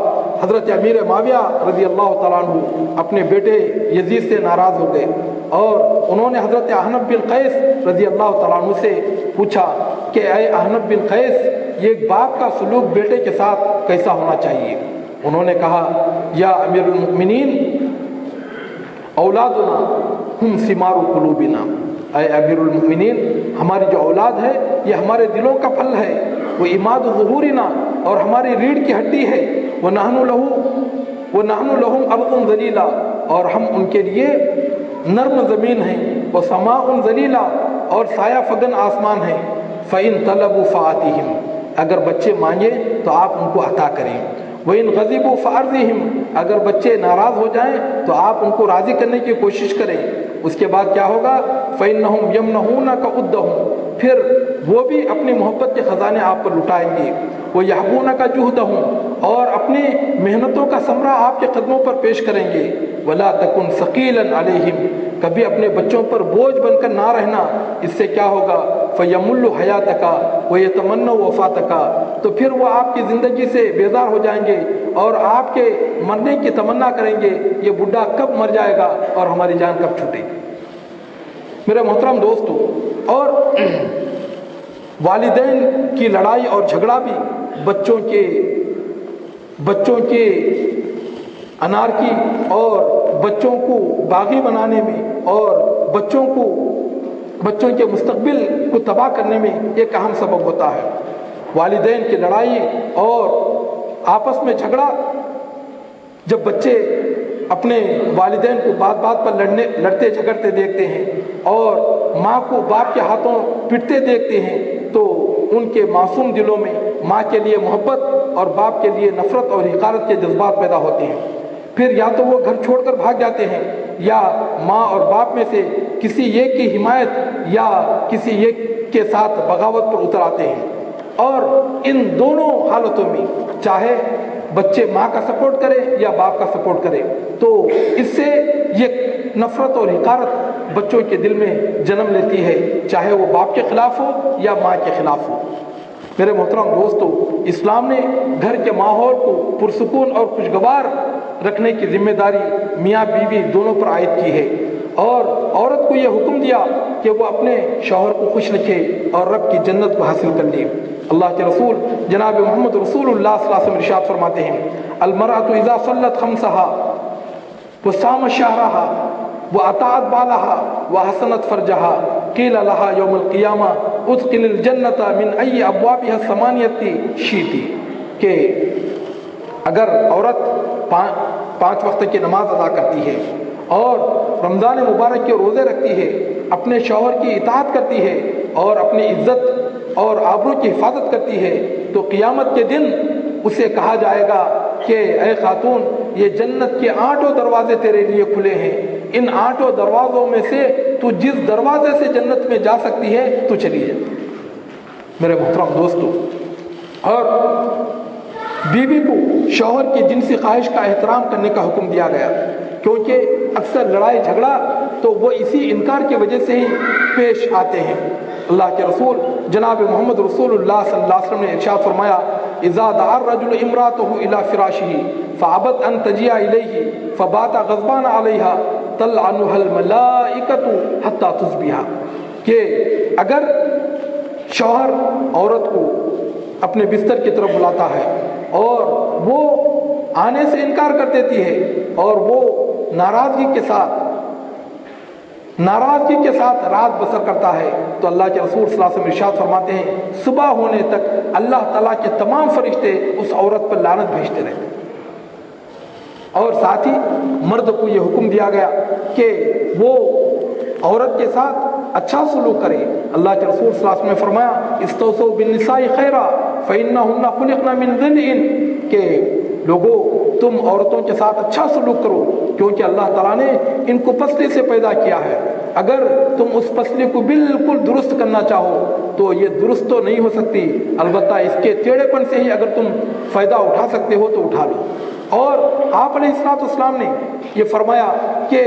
حضرت امیر معاویہ رضی اللہ تعالیٰ عنہ اپنے بیٹے یزید سے ناراض ہو گئے اور انہوں نے حضرت احنف بن قیس رضی اللہ تعالیٰ عنہ سے پوچھا کہ اے احنف بن قیس، یہ باپ کا سلوک بیٹے کے ساتھ کیسا ہونا چاہیے؟ انہوں نے کہا، یا امیر المؤمنین، اولادنا ہم ثمار قلوبنا، اے امیر المؤمنین، ہماری جو اولاد ہے یہ ہمارے دلوں کا پھل ہے، وہ عماد ظہورنا، اور ہماری ریڑھ کی ہڈی ہے، وَنَحْنُ لَهُمْ أَرْضٌ ذَلِيلًا، اور ہم ان کے لیے نرم زمین ہیں، وَسَمَاءٌ ذَلِيلًا، اور سایہ فگن آسمان ہے، فَإِن طَلَبُوا فَآتِهِمْ، اگر بچے مانگے تو آپ ان کو عطا کریں، وَإِن غَضِبُوا فَأَرْضِهِمْ، اگر بچے ناراض ہو جائیں تو آپ ان کو راضی کرنے کی کوشش کریں۔ اس کے بعد کیا ہوگا؟ فَإِنَّهُمْ يَمْنَحُونَكَ عُدَّهُمْ، پھر وہ بھی اپنی محبت کے خزانے آپ پر لٹائیں گے، وَيَحْبُونَكَ جُهْدَهُمْ، اور اپنی محنتوں کا ثمرہ آپ کے قدموں پر پیش کریں گے، وَلَا تَكُنْ ثَقِيلًا عَلَيْهِمْ، کبھی اپنے بچوں پر بوجھ بن کر نہ رہنا، اس سے کیا ہوگا؟ فَيَمُلُّ حَيَاتَكَ وَيَتَمَنَّ وَفَاتَكَ، تو پھر وہ آپ کی زندگی سے بیزار ہو جائیں گے اور آپ کے مرنے کی تمنا کریں گے، یہ بڈھا کب مر جائے گا اور ہماری جان کب چھوٹے گی۔ میرے محترم دوستو، اور والدین کی لڑائی اور جھگڑا بھی بچوں کے انارکی اور بچوں کو باغی بنانے میں اور بچوں کے مستقبل کو تباہ کرنے میں ایک اہم سبب ہوتا ہے۔ والدین کی لڑائی اور آپس میں جھگڑا جب بچے اپنے والدین کو بات بات پر لڑتے جھگڑتے دیکھتے ہیں اور ماں کو باپ کے ہاتھوں پٹتے دیکھتے ہیں تو ان کے معصوم دلوں میں ماں کے لیے محبت اور باپ کے لیے نفرت اور حقارت کے جذبات پیدا ہوتے ہیں. پھر یا تو وہ گھر چھوڑ کر بھاگ جاتے ہیں یا ماں اور باپ میں سے کسی ایک کی حمایت یا کسی ایک کے ساتھ بغاوت پر اتر آتے ہیں. اور ان دونوں حالتوں میں چاہے بچے ماں کا سپورٹ کرے یا باپ کا سپورٹ کرے تو اس سے یہ نفرت اور حقارت بچوں کے دل میں جنم لیتی ہے، چاہے وہ باپ کے خلاف ہو یا ماں کے خلاف ہو. میرے محترم دوستو، اسلام نے گھر کے ماحول کو پرسکون اور خوشگوار رکھنے کی ذمہ داری میاں بیوی دونوں پر عائد کی ہے اور عورت کو یہ حکم دیا کہ وہ اپنے شوہر کو خوش رکھے اور رب کی جنت کو حاصل کر لے. اللہ کے رسول جناب محمد رسول اللہ صلی اللہ علیہ وسلم ارشاد فرماتے ہیں: المرأة اذا صلت خمسها وصام شهرها وأطاعت بالها وحسنت فرجها قیل لها یوم القیامہ ادخل الجنت من ای ابوابها الثمانیة شئت. کہ اگر عورت پانچ وقت کی نماز ادا کرتی ہے اور رمضان مبارک کے روزے رکھتی ہے، اپنے شوہر کی اطاعت کرتی ہے اور اپنی عزت اور آبرو کی حفاظت کرتی ہے تو قیامت کے دن اسے کہا جائے گا کہ اے خاتون، یہ جنت کے 8 دروازے تیرے لیے کھلے ہیں، ان 8 دروازوں میں سے تو جس دروازے سے جنت میں جا سکتی ہے تو چلی جائے. میرے محترم دوستو، اور بیوی کو شوہر کی جنسی خواہش کا احترام کرنے کا حکم دیا گیا، کیونکہ اکثر لڑائی جھگڑا تو وہ اسی انکار کی وجہ سے ہی پیش آتے ہیں. اللہ کے رسول جناب محمد رسول اللہ صلی اللہ علیہ وسلم نے ارشاد فرمایا: اذا دعا الرجل امراته الى فراشه فابت ان تجيء اليه فبات غضبان عليها تلعنها الملائكه حتى تصبح. کہ اگر شوہر عورت کو اپنے بستر کی طرف بلاتا ہے اور وہ آنے سے انکار کر دیتی ہے اور وہ ناراضگی کے ساتھ رات بسر کرتا ہے تو اللہ کے رسول صلی اللہ علیہ وسلم ارشاد فرماتے ہیں صبح ہونے تک اللہ تعالیٰ کے تمام فرشتے اس عورت پر لعنت بھیجتے رہتے. اور ساتھ ہی مرد کو یہ حکم دیا گیا کہ وہ عورت کے ساتھ اچھا سلوک کرے. اللہ کے رسول صلی اللہ علیہ وسلم نے فرمایا: استوصوا بالنساء خیرا فإنهن خلقن من ضلع. کہ لوگوں، تم عورتوں کے ساتھ اچھا سلوک کرو کیونکہ اللہ تعالیٰ نے ان کو پسلی سے پیدا کیا ہے. اگر تم اس پسلی کو بالکل درست کرنا چاہو تو یہ درست تو نہیں ہو سکتی، البتہ اس کے ٹیڑھے پن سے ہی اگر تم فائدہ اٹھا سکتے ہو تو اٹھا لو. اور آپ علیہ الصلوۃ والسلام نے یہ فرمایا کہ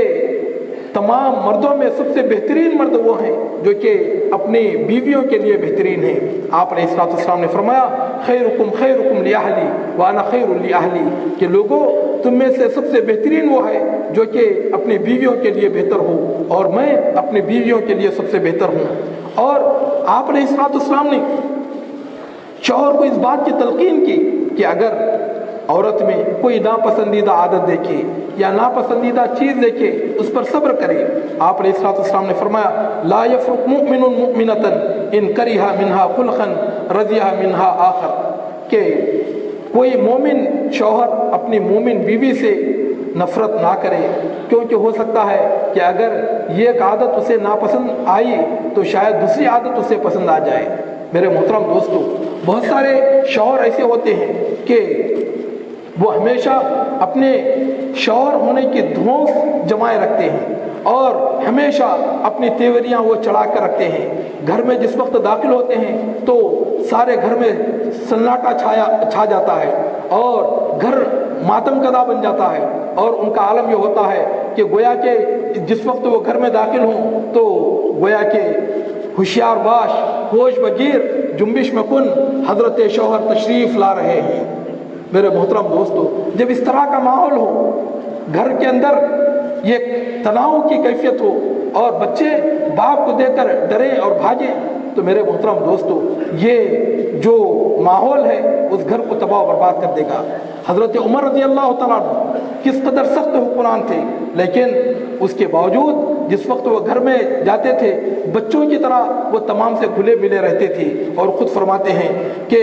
تمام مردوں میں سب سے بہترین مرد وہ ہیں جو کہ اپنی بیویوں کے لیے بہترین ہیں. آپ علیہ الصلوۃ والسلام نے فرمایا: خیرکم خیرکم لأہلی وانا خیر لأہلی. کہ لوگوں، تم میں سے سب سے بہترین وہ ہے جو کہ اپنی بیویوں کے لیے بہتر ہو اور میں اپنی بیویوں کے لیے سب سے بہتر ہوں. اور آپ علیہ الصلوۃ والسلام نے شوہر کو اس بات کی تلقین کی کہ اگر عورت میں کوئی ناپسندیدہ عادت دیکھے یا ناپسندیدہ چیز دیکھے اس پر صبر کرے. آپ علیہ الصلوۃ والسلام نے فرمایا: لا یفرق مؤمن مؤمنة ان کرہ منہا خلقا رضیہ منہا آخر. کہ کوئی مومن شوہر اپنی مومن بیوی سے نفرت نہ کرے، کیونکہ ہو سکتا ہے کہ اگر یہ ایک عادت اسے ناپسند آئی تو شاید دوسری عادت اسے پسند آ جائے. میرے محترم دوستو، بہت سارے شوہر ایسے ہوتے ہیں کہ وہ ہمیشہ اپنے شوہر ہونے کی دھونس جمائے رکھتے ہیں اور ہمیشہ اپنی تیوریاں وہ چڑھا کر رکھتے ہیں. گھر میں جس وقت داخل ہوتے ہیں تو سارے گھر میں سناٹا چھا جاتا ہے اور گھر ماتم کدا بن جاتا ہے اور ان کا عالم یہ ہوتا ہے کہ گویا کہ جس وقت وہ گھر میں داخل ہوں تو گویا کہ ہوشیار باش، ہوش بگیر، جنبش میں کن، حضرت شوہر تشریف لا رہے ہیں. میرے محترم دوستو، جب اس طرح کا ماحول ہو، گھر کے اندر یہ تناؤ کی کیفیت ہو اور بچے باپ کو دیکھ کر ڈریں اور بھاگیں تو میرے محترم دوستو، یہ جو ماحول ہے اس گھر کو تباہ و برباد کر دے گا. حضرت عمر رضی اللہ تعالیٰ عنہ کس قدر سخت حکمران تھے، لیکن اس کے باوجود جس وقت وہ گھر میں جاتے تھے بچوں کی طرح وہ تمام سے گھلے ملے رہتے تھے اور خود فرماتے ہیں کہ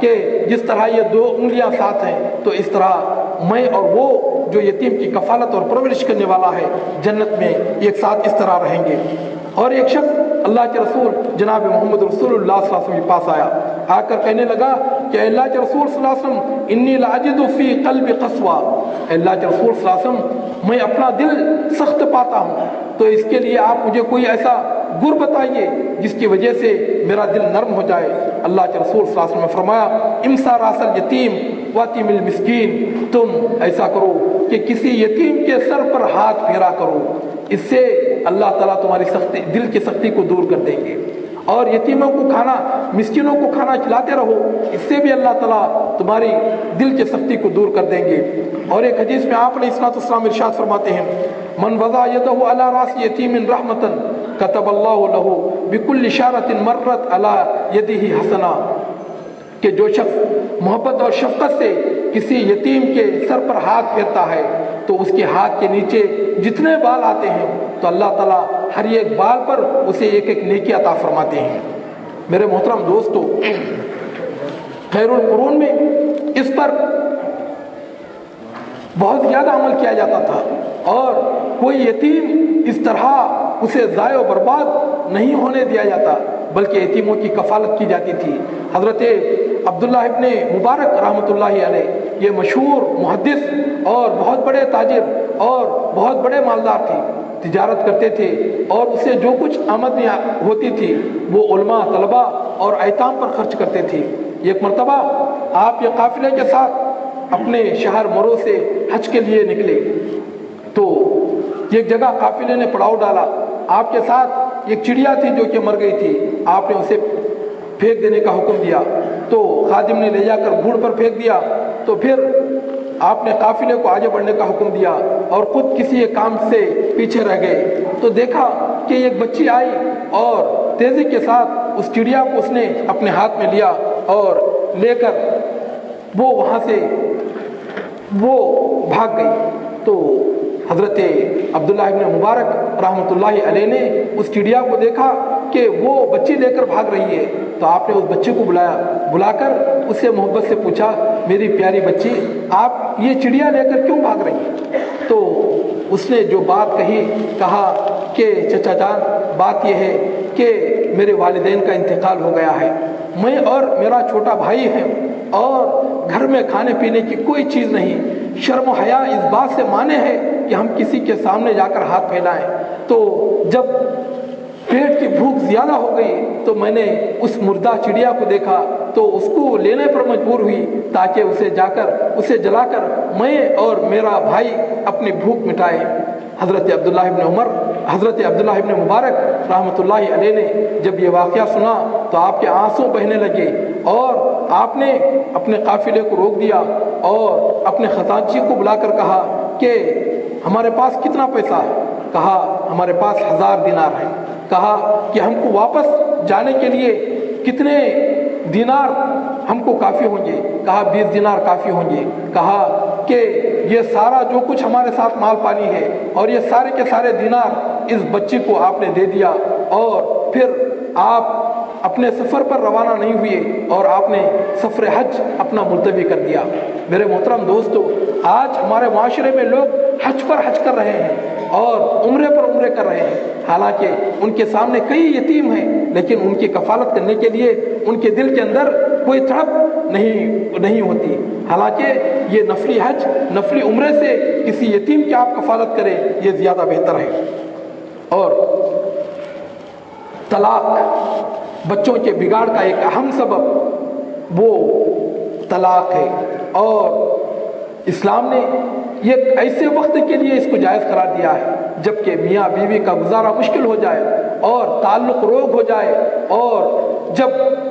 کہ جس طرح یہ 2 انگلیاں ساتھ ہیں تو اس طرح میں اور وہ جو یتیم کی کفالت اور پرورش کرنے والا ہے جنت میں ایک ساتھ اس طرح رہیں گے۔ اور ایک شخص اللہ کے رسول جناب محمد رسول اللہ صلی اللہ علیہ وسلم کے پاس آیا، آ کر کہنے لگا کہ اللہ کے رسول صلی اللہ علیہ وسلم انی لاجد فی قلب قسوہ، اللہ کے رسول صلی اللہ علیہ وسلم میں اپنا دل سخت پاتا ہوں، تو اس کے لیے آپ مجھے کوئی ایسا گر بتائیے جس کی وجہ سے میرا دل نرم ہو جائے۔ اللہ کے رسول صلی اللہ علیہ وسلم نے فرمایا امسا راس الیتیم واتی مل مسکین، تم ایسا کرو کہ کسی یتیم کے سر پر ہاتھ پھیرا کرو، اس سے اللہ تعالیٰ تمہاری سختی دل کی سختی کو دور کر دیں گے، اور یتیموں کو کھانا مسکینوں کو کھانا کھلاتے رہو، اس سے بھی اللہ تعالیٰ تمہاری دل کی سختی کو دور کر دیں گے۔ اور ایک حدیث میں آپ علیہ الصلوۃ والسلام ارشاد فرماتے ہیں من وضع یدہ علی راس یتیم رحمتا کتب اللہ لہ بکل اشارۃ مرت علی یدہ حسنہ، کہ جو شخص محبت اور شفقت سے کسی یتیم کے سر پر ہاتھ پھیرتا ہے تو اس کے ہاتھ کے نیچے جتنے بال آتے ہیں تو اللہ تعالیٰ ہر ایک بال پر اسے ایک ایک نیکی عطا فرماتے ہیں۔ میرے محترم دوستو، خیر القرون میں اس پر بہت زیادہ عمل کیا جاتا تھا، اور کوئی یتیم اس طرح اسے ضائع و برباد نہیں ہونے دیا جاتا، بلکہ یتیموں کی کفالت کی جاتی تھی۔ حضرت عبداللہ ابن مبارک رحمۃ اللہ علیہ یہ مشہور محدث اور بہت بڑے تاجر اور بہت بڑے مالدار تھے، تجارت کرتے تھے، اور اسے جو کچھ آمدنی ہوتی تھی وہ علماء، طلباء اور ایتام پر خرچ کرتے تھے۔ ایک مرتبہ آپ یہ قافلے کے ساتھ اپنے شہر مرو سے حج کے لیے نکلے، تو ایک جگہ قافلے نے پڑاؤ ڈالا، آپ کے ساتھ ایک چڑیا تھی جو کہ مر گئی تھی، آپ نے اسے پھینک دینے کا حکم دیا، تو خادم نے لے جا کر بھوڑ پر پھینک دیا، تو پھر آپ نے قافلے کو آگے بڑھنے کا حکم دیا اور خود کسی ایک کام سے پیچھے رہ گئے، تو دیکھا کہ ایک بچی آئی اور تیزی کے ساتھ اس چڑیا کو اس نے اپنے ہاتھ میں لیا اور لے کر وہ وہاں سے وہ بھاگ گئی۔ تو حضرت عبداللہ ابن مبارک رحمۃ اللہ علیہ نے اس چڑیا کو دیکھا کہ وہ بچی لے کر بھاگ رہی ہے، تو آپ نے اس بچی کو بلا کر اسے محبت سے پوچھا میری پیاری بچی آپ یہ چڑیا لے کر کیوں بھاگ رہی ہیں؟ تو اس نے جو بات کہا کہ چچا جان بات یہ ہے کہ میرے والدین کا انتقال ہو گیا ہے، میں اور میرا چھوٹا بھائی ہے، اور گھر میں کھانے پینے کی کوئی چیز نہیں، شرم و حیا اس بات سے مانے ہے کہ ہم کسی کے سامنے جا کر ہاتھ پھیلائیں۔ تو جب پیٹ کی بھوک زیادہ ہو گئی تو میں نے اس مردہ چڑیا کو دیکھا تو اس کو لینے پر مجبور ہوئی تاکہ اسے جلا کر میں اور میرا بھائی اپنی بھوک مٹائے۔ حضرت عبداللہ ابن مبارک رحمۃ اللہ علیہ نے جب یہ واقعہ سنا تو آپ کے آنسو بہنے لگے، اور آپ نے اپنے قافلے کو روک دیا اور اپنے خزانچی کو بلا کر کہا کہ ہمارے پاس کتنا پیسہ ہے؟ کہا ہمارے پاس 1000 دینار ہیں۔ کہا کہ ہم کو واپس جانے کے لیے کتنے دینار ہم کو کافی ہوں گے؟ کہا 20 دینار کافی ہوں گے۔ کہا کہ یہ سارا جو کچھ ہمارے ساتھ مال پانی ہے اور یہ سارے کے سارے دینار اس بچی کو آپ نے دے دیا، اور پھر آپ اپنے سفر پر روانہ نہیں ہوئے اور آپ نے سفر حج اپنا ملتوی کر دیا۔ میرے محترم دوستو، آج ہمارے معاشرے میں لوگ حج پر حج کر رہے ہیں اور عمرے پر عمرے کر رہے ہیں، حالانکہ ان کے سامنے کئی یتیم ہیں، لیکن ان کی کفالت کرنے کے لیے ان کے دل کے اندر کوئی تڑپ نہیں ہوتی۔ حالانکہ یہ نفلی حج، نفلی عمرے سے کسی یتیم کی آپ کفالت کریں، یہ زیادہ بہتر ہے۔ اور طلاق بچوں کے بگاڑ کا ایک اہم سبب وہ طلاق ہے، اور اسلام نے یہ ایسے وقت کے لیے اس کو جائز قرار دیا ہے جبکہ میاں بیوی کا گزارا مشکل ہو جائے اور تعلق روگ ہو جائے، اور جب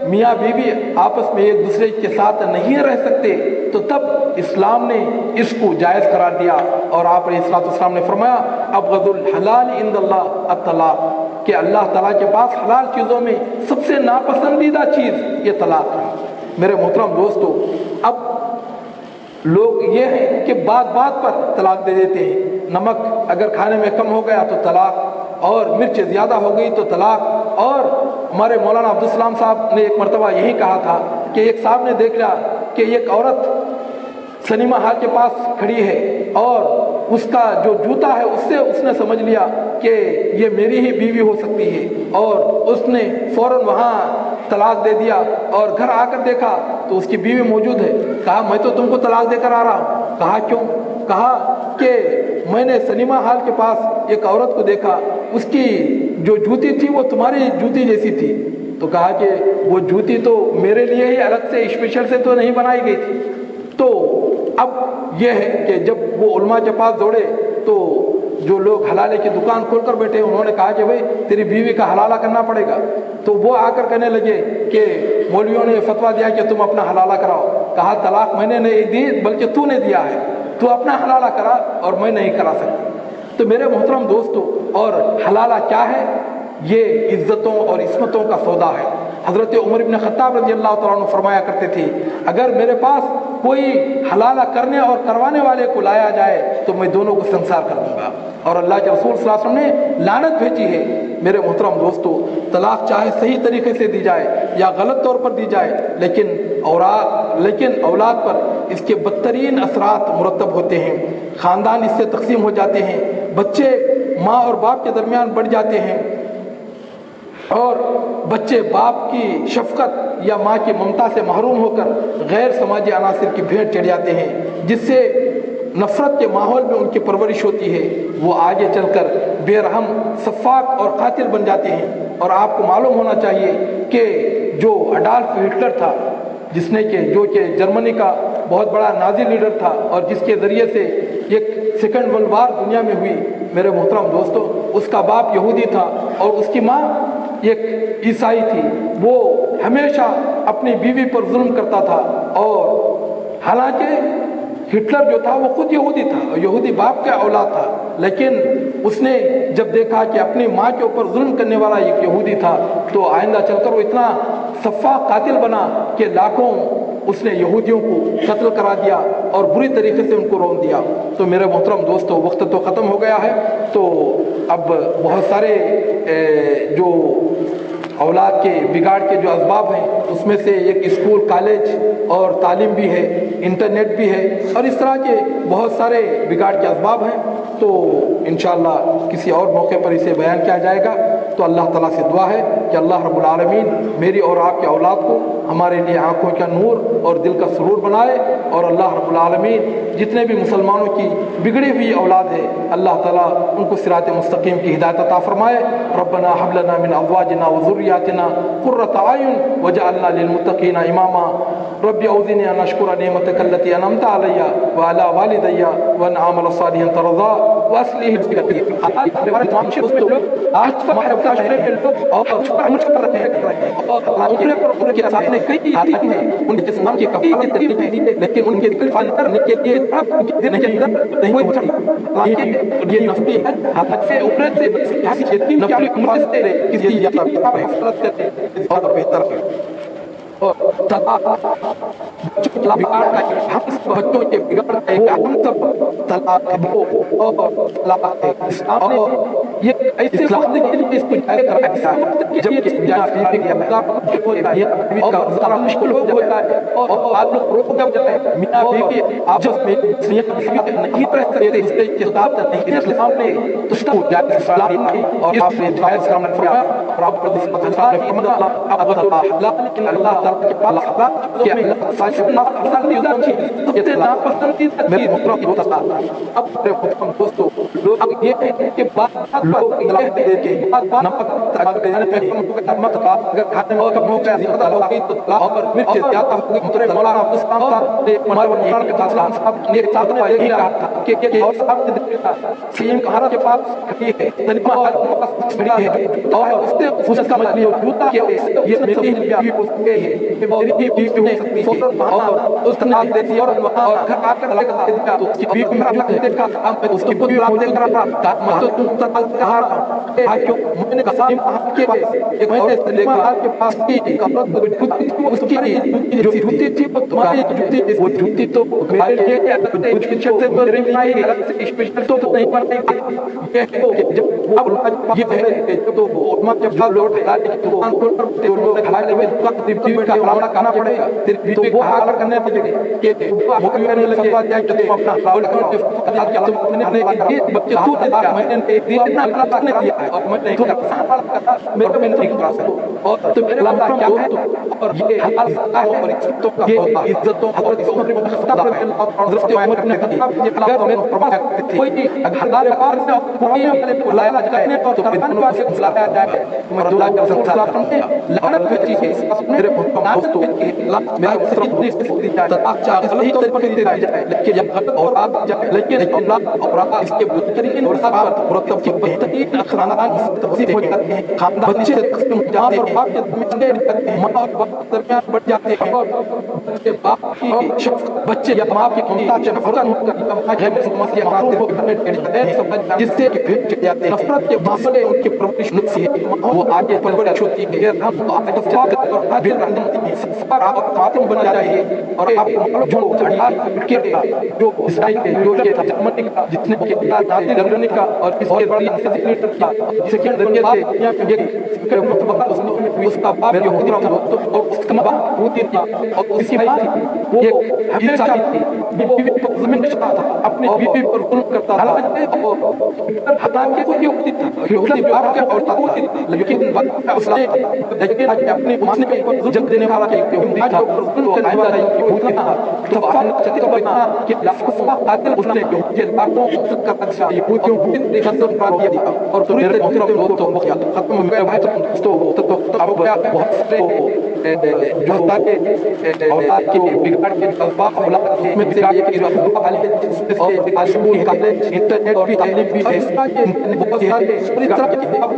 میاں بیوی آپس میں ایک دوسرے کے ساتھ نہیں رہ سکتے تو تب اسلام نے اس کو جائز قرار دیا، اور آپ علیہ الصلوۃ والسلام نے فرمایا ابغض الحلال عند اللہ الطلاق، کہ اللہ تعالیٰ کے پاس حلال چیزوں میں سب سے ناپسندیدہ چیز یہ طلاق ہے۔ میرے محترم دوستو، اب لوگ یہ ہے کہ بات بات پر طلاق دے دیتے ہیں، نمک اگر کھانے میں کم ہو گیا تو طلاق، اور مرچ زیادہ ہو گئی تو طلاق۔ اور ہمارے مولانا عبدالسلام صاحب نے ایک مرتبہ یہی کہا تھا کہ ایک صاحب نے دیکھ لیا کہ ایک عورت سنیما ہال کے پاس کھڑی ہے اور اس کا جو جوتا ہے اس سے اس نے سمجھ لیا کہ یہ میری ہی بیوی ہو سکتی ہے، اور اس نے فوراً وہاں طلاق دے دیا، اور گھر آ کر دیکھا تو اس کی بیوی موجود ہے۔ کہا میں تو تم کو طلاق دے کر آ رہا ہوں۔ کہا کیوں؟ کہا کہ میں نے سنیما ہال کے پاس ایک عورت کو دیکھا، اس کی جو جوتی تھی وہ تمہاری جوتی جیسی تھی۔ تو کہا کہ وہ جوتی تو میرے لیے ہی الگ سے اسپیشل سے تو نہیں بنائی گئی تھی۔ تو اب یہ ہے کہ جب وہ علماء کے پاس دوڑے تو جو لوگ حلالے کی دکان کھول کر بیٹھے انہوں نے کہا کہ بھائی تیری بیوی کا حلالہ کرنا پڑے گا۔ تو وہ آ کر کہنے لگے کہ مولویوں نے فتویٰ دیا کہ تم اپنا حلالہ کراؤ۔ کہا طلاق میں نے نہیں دی بلکہ تو نے دیا ہے، تو اپنا حلالہ کرا اور میں نہیں کرا سکتی۔ تو میرے محترم دوستو، اور حلالہ کیا ہے؟ یہ عزتوں اور عصمتوں کا سودا ہے۔ حضرت عمر بن خطاب رضی اللہ تعالیٰ عنہ فرمایا کرتے تھے اگر میرے پاس کوئی حلالہ کرنے اور کروانے والے کو لایا جائے تو میں دونوں کو سنسار کر دوں گا، اور اللہ کے رسول صلی اللہ علیہ وسلم نے لعنت بھیجی ہے۔ میرے محترم دوستو، طلاق چاہے صحیح طریقے سے دی جائے یا غلط طور پر دی جائے، لیکن اولاد پر اس کے بدترین اثرات مرتب ہوتے ہیں۔ خاندان اس سے تقسیم ہو جاتے ہیں، بچے ماں اور باپ کے درمیان بڑھ جاتے ہیں، اور بچے باپ کی شفقت یا ماں کی ممتا سے محروم ہو کر غیر سماجی عناصر کی بھیٹ چڑھ جاتے ہیں، جس سے نفرت کے ماحول میں ان کی پرورش ہوتی ہے۔ وہ آگے چل کر بے رحم، سفاک اور قاتل بن جاتے ہیں۔ اور آپ کو معلوم ہونا چاہیے کہ جو اڈالف ہٹلر تھا، جو کہ جرمنی کا بہت بڑا نازی لیڈر تھا اور جس کے ذریعے سے ایک سیکنڈ ورلڈ وار دنیا میں ہوئی، میرے محترم دوستو، اس کا باپ یہودی تھا اور اس کی ماں ایک عیسائی تھی۔ وہ ہمیشہ اپنی بیوی پر ظلم کرتا تھا، اور حالانکہ ہٹلر جو تھا وہ خود یہودی تھا، یہودی باپ کا اولاد تھا، لیکن اس نے جب دیکھا کہ اپنی ماں کے اوپر ظلم کرنے والا ایک یہودی تھا تو آئندہ چل کر وہ اتنا سفاک قاتل بنا کہ لاکھوں اس نے یہودیوں کو قتل کرا دیا اور بری طریقے سے ان کو رون دیا۔ تو میرے محترم دوستو، وقت تو ختم ہو گیا ہے، تو اب بہت سارے جو اولاد کے بگاڑ کے جو اسباب ہیں اس میں سے ایک اسکول، کالج اور تعلیم بھی ہے، انٹرنیٹ بھی ہے، اور اس طرح کے بہت سارے بگاڑ کے اسباب ہیں۔ تو انشاءاللہ کسی اور موقع پر اسے بیان کیا جائے گا۔ تو اللہ تعالیٰ سے دعا ہے کہ اللہ رب العالمین میری اور آپ کے اولاد کو ہمارے لیے آنکھوں کا نور اور دل کا سرور بنائے، اور اللہ رب العالمین جتنے بھی مسلمانوں کی بگڑی ہوئی اولاد ہے اللہ تعالیٰ ان کو صراط مستقیم کی ہدایت عطا فرمائے۔ ربنا هب لنا من ازواجنا وذرياتنا قرة اعين واجعلنا للمتقين اماما۔ رب اوزني ان اشكر نعمتك التي انعمت علي وعلى والدي وان اعمل صالحا ترضاه واصلح لي آج ہمارے معاشرے کے لوگ اور مجھ پر رہتے ہیں اور ان کے سامنے کئی حالات ہیں، ان کے اسلام کی کفالت کرنی ہے، لیکن ان کے دل فالت کرنے کے لیے نہیں ہو سکتی۔ یہ نفلی ہے، حالت سے اوپر سے کسی یتیم کی امت سے کسی یتیم کی حفاظت کرتے ہیں اور بہتر ہے۔ اور بگاڑ کا بچوں کے بگاڑ کا ایک ہم سب طلاق اور اسلام نے یہ ایسے وقت کے لیے اس کو جائز کر رکھا ہے جب اس جائز مشکل ہو جاتا ہے اور آپ لوگ روک جب جاتے ہیں میاں بیوی آپس میں نہیں رہ سکتے، اس کے خلاف نہیں اسلام نے تو اس کو جائز اسلام اور آپ نے جائز کرنا فرمایا اور آپ کو اس پر اللہ لیکن اللہ کے پاس کہ میرے محترم دوست اب میرے محترم دوستو اب یہ ہے کہ لوگ دے کے نمک نمک اگر کھانے میں موقع زیادہ ہوگی تو اور مرچ زیادہ ہوگی۔ محترم مولانا عبدالسلام صاحب نے ہمارے مولانا کے صاحب نے صاحب نے یہی کہا تھا کہ اور صاحب نے دیکھا سیم کہاں کے پاس کھڑی ہے تنیما کھڑی ہے اور اس نے اس کا مطلب یہ جوتا کہ یہ میری بیوی ہو سکتی ہے کہ میری بیوی ہو سکتی ہے اور اس نے دیکھی اور گھر آ کر لگا تو اس کی بیوی میں دیکھا اس کی بیوی میں دیکھ کر میں تو تم کہا کیوں میں نے کہا کہ ایک میں نے سلیما حال کے پاس کی کپڑوں اس کی جو جوتی تھی وہ تمہاری جوتی وہ جوتی تو میرے لیے اسپیشل سے میرے لیے الگ سے اسپیشل تو نہیں بنائے گی جب اب یہ ہے تو علماء جب لوٹ لانے کی دکان کھول کر تو لوگ حلال میں دکان ترتیب کا حلال کرنا پڑے گا تو وہ حلال کرنے پڑے گا کہ مکمل کرنے لگے کہ تم اپنا حلال کرو تم نے بچے تو میں نے اتنا حلال کرنے دیا ہے اور میں نہیں کرتا میرے میں نہیں کرا سکتا اور تو میرے اللہ کیا ہے اور یہ حلال ہے اور عزتوں کا عزتوں اور عمر میں مختلف حضرت عمر نے کہا یہ حلال میں فرمایا کوئی حلال کار سے کوئی اپنے بلایا جائے تو بدن سے بلایا جائے میں اللہ کا سلام کرتے لعنت کی چیز میرے دوستوں میرا صرف نہیں سکتی جائے اچھا صحیح طور پر دے جائے لیکن جب غلط اور آپ جائے لیکن اللہ اور اس کے بہترین اور سب مرتب کے بہترین خاندان تقسیم ہو جاتے ہیں خاندان بچے قسم جہاں پر باپ کے درمیان ماں اور باپ درمیان بڑھ جاتے ہیں اور باپ کی شفقت بچے یا ماں کی ممتاز نفرت ہو کر ہے مسئلہ معروف کو جس سے کہ پھر جاتے ہیں نفرت کے مسئلے ان کی پرورش نقصی ہے وہ آگے پرورش ہوتی ہے ہم آپ کو جاتے اور بھی رہنے سفر آپ خاتم بن جائے اور آپ کو معلوم جو چڑھا کے جو اسرائیل کے جو یہ جرمنی کا جتنے کے نازی جرمنی کا اور اس کے بڑی لیٹر کا جسے کہ ذریعے سے دنیا کے ایک فکر مطابق اس کا باپ جو ہوتی رہا اور اس کا باپ ہوتی تھی اور اسی بات وہ ہمیشہ بیوی پر ظلم کرتا تھا اپنی بیوی پر ظلم کرتا تھا اور حالانکہ وہ یہ ہوتی تھی اس کے باپ کے اور ہوتی تھی لیکن وقت کا اسلام لیکن اپنی مسلم پر ظلم دینے والا کہ ہندی تھا ظلم کرنے والا کہ ہوتا تھا تو آنے چاہتے تھا کہ لفظ قاتل اس نے یہ باتوں کو کا اچھا یہ کیوں ہند خطر پا دیا اور تو میرے محترم دوستوں وہ ختم ہو گیا بھائی دوستوں تو اب بہت سے جو تاکہ اولاد کی بگاڑ کے اسباب اولاد میں سے ایک جو حالت اور عالمی کالج انٹرنیٹ اور تعلیم بھی ہے بہت سارے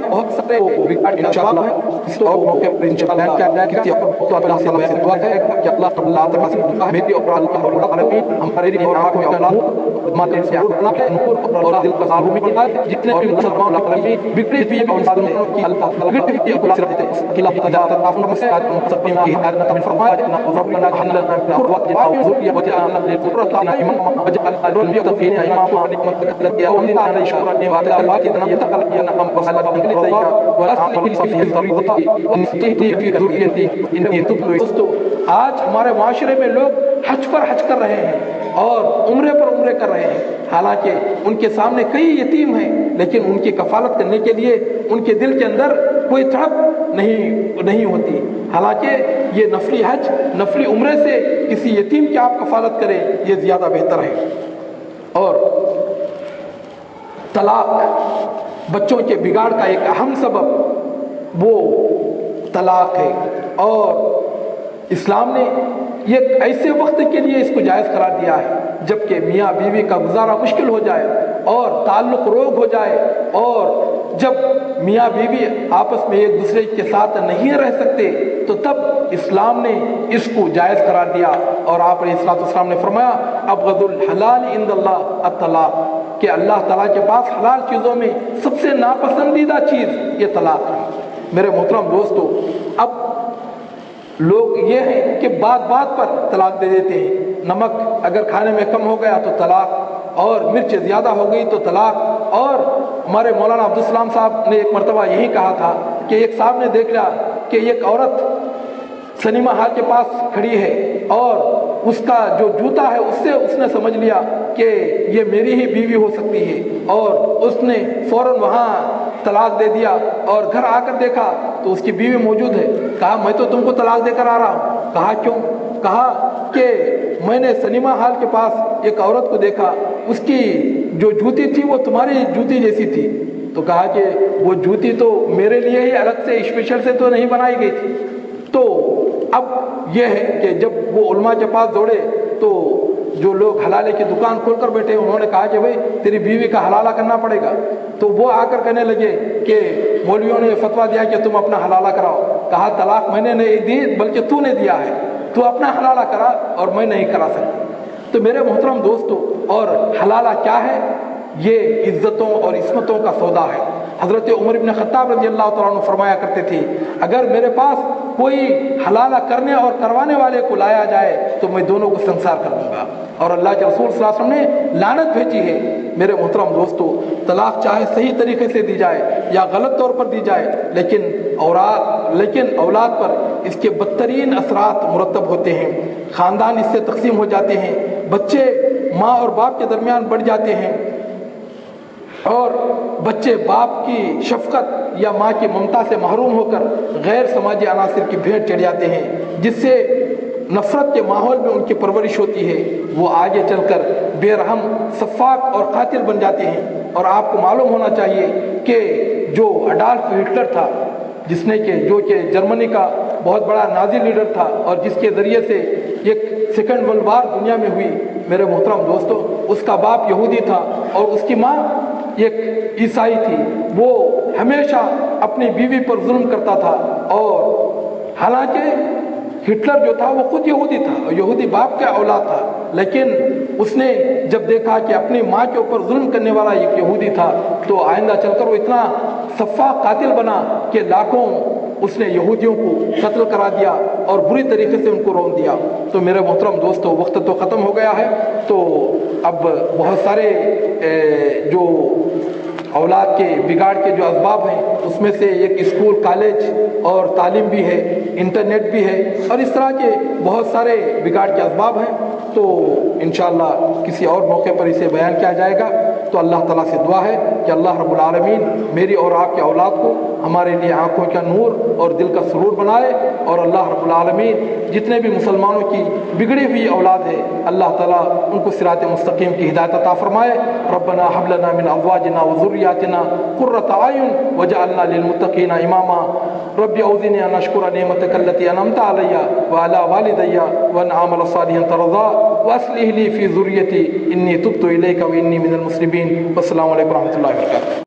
بہت سارے بگاڑ کے اسباب ہیں اس کو موقع پر انشاءاللہ کیا جائے کہ تو اللہ تعالی سے دعا ہے کہ اللہ تعالی سے دعا میری اور اللہ رب العالمین ہمارے لیے اور آپ کو اللہ مالے سے اپنا نور اور دل کا معلوم ہے جتنے بھی مسلمان اللہ العالمین بگڑے بھی انسانوں کی اللہ تعالی کی اللہ سے خلاف تجارت اپنا مسائل مستقیم کی حالت میں فرمایا ان ربنا حلنا من ابواب الذريه وجعلنا للذريه اماما وجعلنا للمتقين اماما التي اومنا على شكر النعمات التي يتقبل هم وصلى بالله ورسل في الطريق ونستهدي في ذريتي اني تبت آج ہمارے معاشرے میں لوگ حج پر حج کر رہے ہیں اور عمرے پر عمرے کر رہے ہیں حالانکہ ان کے سامنے کئی یتیم ہیں لیکن ان کی کفالت کرنے کے لیے ان کے دل کے اندر کوئی تڑپ نہیں ہوتی حالانکہ یہ نفلی حج نفلی عمرے سے کسی یتیم کی آپ کفالت کریں یہ زیادہ بہتر ہے اور طلاق بچوں کے بگاڑ کا ایک اہم سبب وہ طلاق ہے اور اسلام نے یہ ایسے وقت کے لیے اس کو جائز قرار دیا ہے جبکہ میاں بیوی کا گزارا مشکل ہو جائے اور تعلق روگ ہو جائے اور جب میاں بیوی آپس میں ایک دوسرے کے ساتھ نہیں رہ سکتے تو تب اسلام نے اس کو جائز قرار دیا اور آپ علیہ السلام نے فرمایا ابغض الحلال عند اللہ الطلاق کہ اللہ تعالیٰ کے پاس حلال چیزوں میں سب سے ناپسندیدہ چیز یہ طلاق ہے میرے محترم دوستو اب لوگ یہ ہیں کہ بات بات پر طلاق دے دیتے ہیں نمک اگر کھانے میں کم ہو گیا تو طلاق اور مرچ زیادہ ہو گئی تو طلاق اور ہمارے مولانا عبدالسلام صاحب نے ایک مرتبہ یہی کہا تھا کہ ایک صاحب نے دیکھ لیا کہ ایک عورت سنیما ہال کے پاس کھڑی ہے اور اس کا جو جوتا ہے اس سے اس نے سمجھ لیا کہ یہ میری ہی بیوی ہو سکتی ہے اور اس نے فوراً وہاں طلاق دے دیا اور گھر آ کر دیکھا تو اس کی بیوی موجود ہے کہا میں تو تم کو طلاق دے کر آ رہا ہوں کہا کیوں کہا کہ میں نے سنیما ہال کے پاس ایک عورت کو دیکھا اس کی جو جوتی تھی وہ تمہاری جوتی جیسی تھی تو کہا کہ وہ جوتی تو میرے لیے ہی الگ سے اسپیشل سے تو نہیں بنائی گئی تھی تو اب یہ ہے کہ جب وہ علماء کے پاس دوڑے تو جو لوگ حلالے کی دکان کھول کر بیٹھے انہوں نے کہا کہ بھائی تیری بیوی کا حلالہ کرنا پڑے گا تو وہ آ کر کہنے لگے کہ مولویوں نے فتویٰ دیا کہ تم اپنا حلالہ کراؤ کہا طلاق میں نے نہیں دی بلکہ تو نے دیا ہے تو اپنا حلالہ کرا اور میں نہیں کرا سکتا تو میرے محترم دوستو اور حلالہ کیا ہے یہ عزتوں اور عصمتوں کا سودا ہے حضرت عمر بن خطاب رضی اللہ تعالیٰ عنہ فرمایا کرتے تھے اگر میرے پاس کوئی حلالہ کرنے اور کروانے والے کو لایا جائے تو میں دونوں کو سنسار کر دوں گا. اور اللہ کے رسول صلی اللہ علیہ وسلم نے لعنت بھیجی ہے. میرے محترم دوستو، طلاق چاہے صحیح طریقے سے دی جائے یا غلط طور پر دی جائے، لیکن اولاد پر اس کے بدترین اثرات مرتب ہوتے ہیں. خاندان اس سے تقسیم ہو جاتے ہیں، بچے ماں اور باپ کے درمیان بڑھ جاتے ہیں، اور بچے باپ کی شفقت یا ماں کی ممتا سے محروم ہو کر غیر سماجی عناصر کی بھیٹ چڑھ جاتے ہیں، جس سے نفرت کے ماحول میں ان کی پرورش ہوتی ہے. وہ آگے چل کر بے رحم، سفاک اور قاتل بن جاتے ہیں. اور آپ کو معلوم ہونا چاہیے کہ جو اڈالف ہٹلر تھا، جو کہ جرمنی کا بہت بڑا نازی لیڈر تھا اور جس کے ذریعے سے ایک سیکنڈ ورلڈ وار دنیا میں ہوئی، میرے محترم دوستو، اس کا باپ یہودی تھا اور اس کی ماں ایک عیسائی تھی. وہ ہمیشہ اپنی بیوی پر ظلم کرتا تھا، اور حالانکہ ہٹلر جو تھا وہ خود یہودی تھا، یہودی باپ کا اولاد تھا، لیکن اس نے جب دیکھا کہ اپنی ماں کے اوپر ظلم کرنے والا ایک یہودی تھا تو آئندہ چل کر وہ اتنا سفاک قاتل بنا کہ لاکھوں اس نے یہودیوں کو قتل کرا دیا اور بری طریقے سے ان کو رون دیا. تو میرے محترم دوستو، وقت تو ختم ہو گیا ہے، تو اب بہت سارے جو اولاد کے بگاڑ کے جو اسباب ہیں اس میں سے ایک اسکول، کالج اور تعلیم بھی ہے، انٹرنیٹ بھی ہے، اور اس طرح کے بہت سارے بگاڑ کے اسباب ہیں. تو انشاءاللہ کسی اور موقع پر اسے بیان کیا جائے گا. تو اللہ تعالیٰ سے دعا ہے کہ اللہ رب العالمین میری اور آپ کے اولاد کو ہمارے لیے آنکھوں کا نور اور دل کا سرور بنائے، اور اللہ رب العالمین جتنے بھی مسلمانوں کی بگڑی ہوئی اولاد ہے اللہ تعالیٰ ان کو صراط مستقیم کی ہدایت عطا فرمائے. ربنا هب لنا من ازواجنا وذرياتنا قرة اعين واجعلنا للمتقين اماما. رب اوزني ان اشكر نعمتك التي انعمت علي وعلى والدي وان اعمل صالحا ترضاه واصلح لي في ذريتي اني تبت اليك واني من المسلمين. والسلام علیکم ورحمۃ اللہ وبرکاتہ.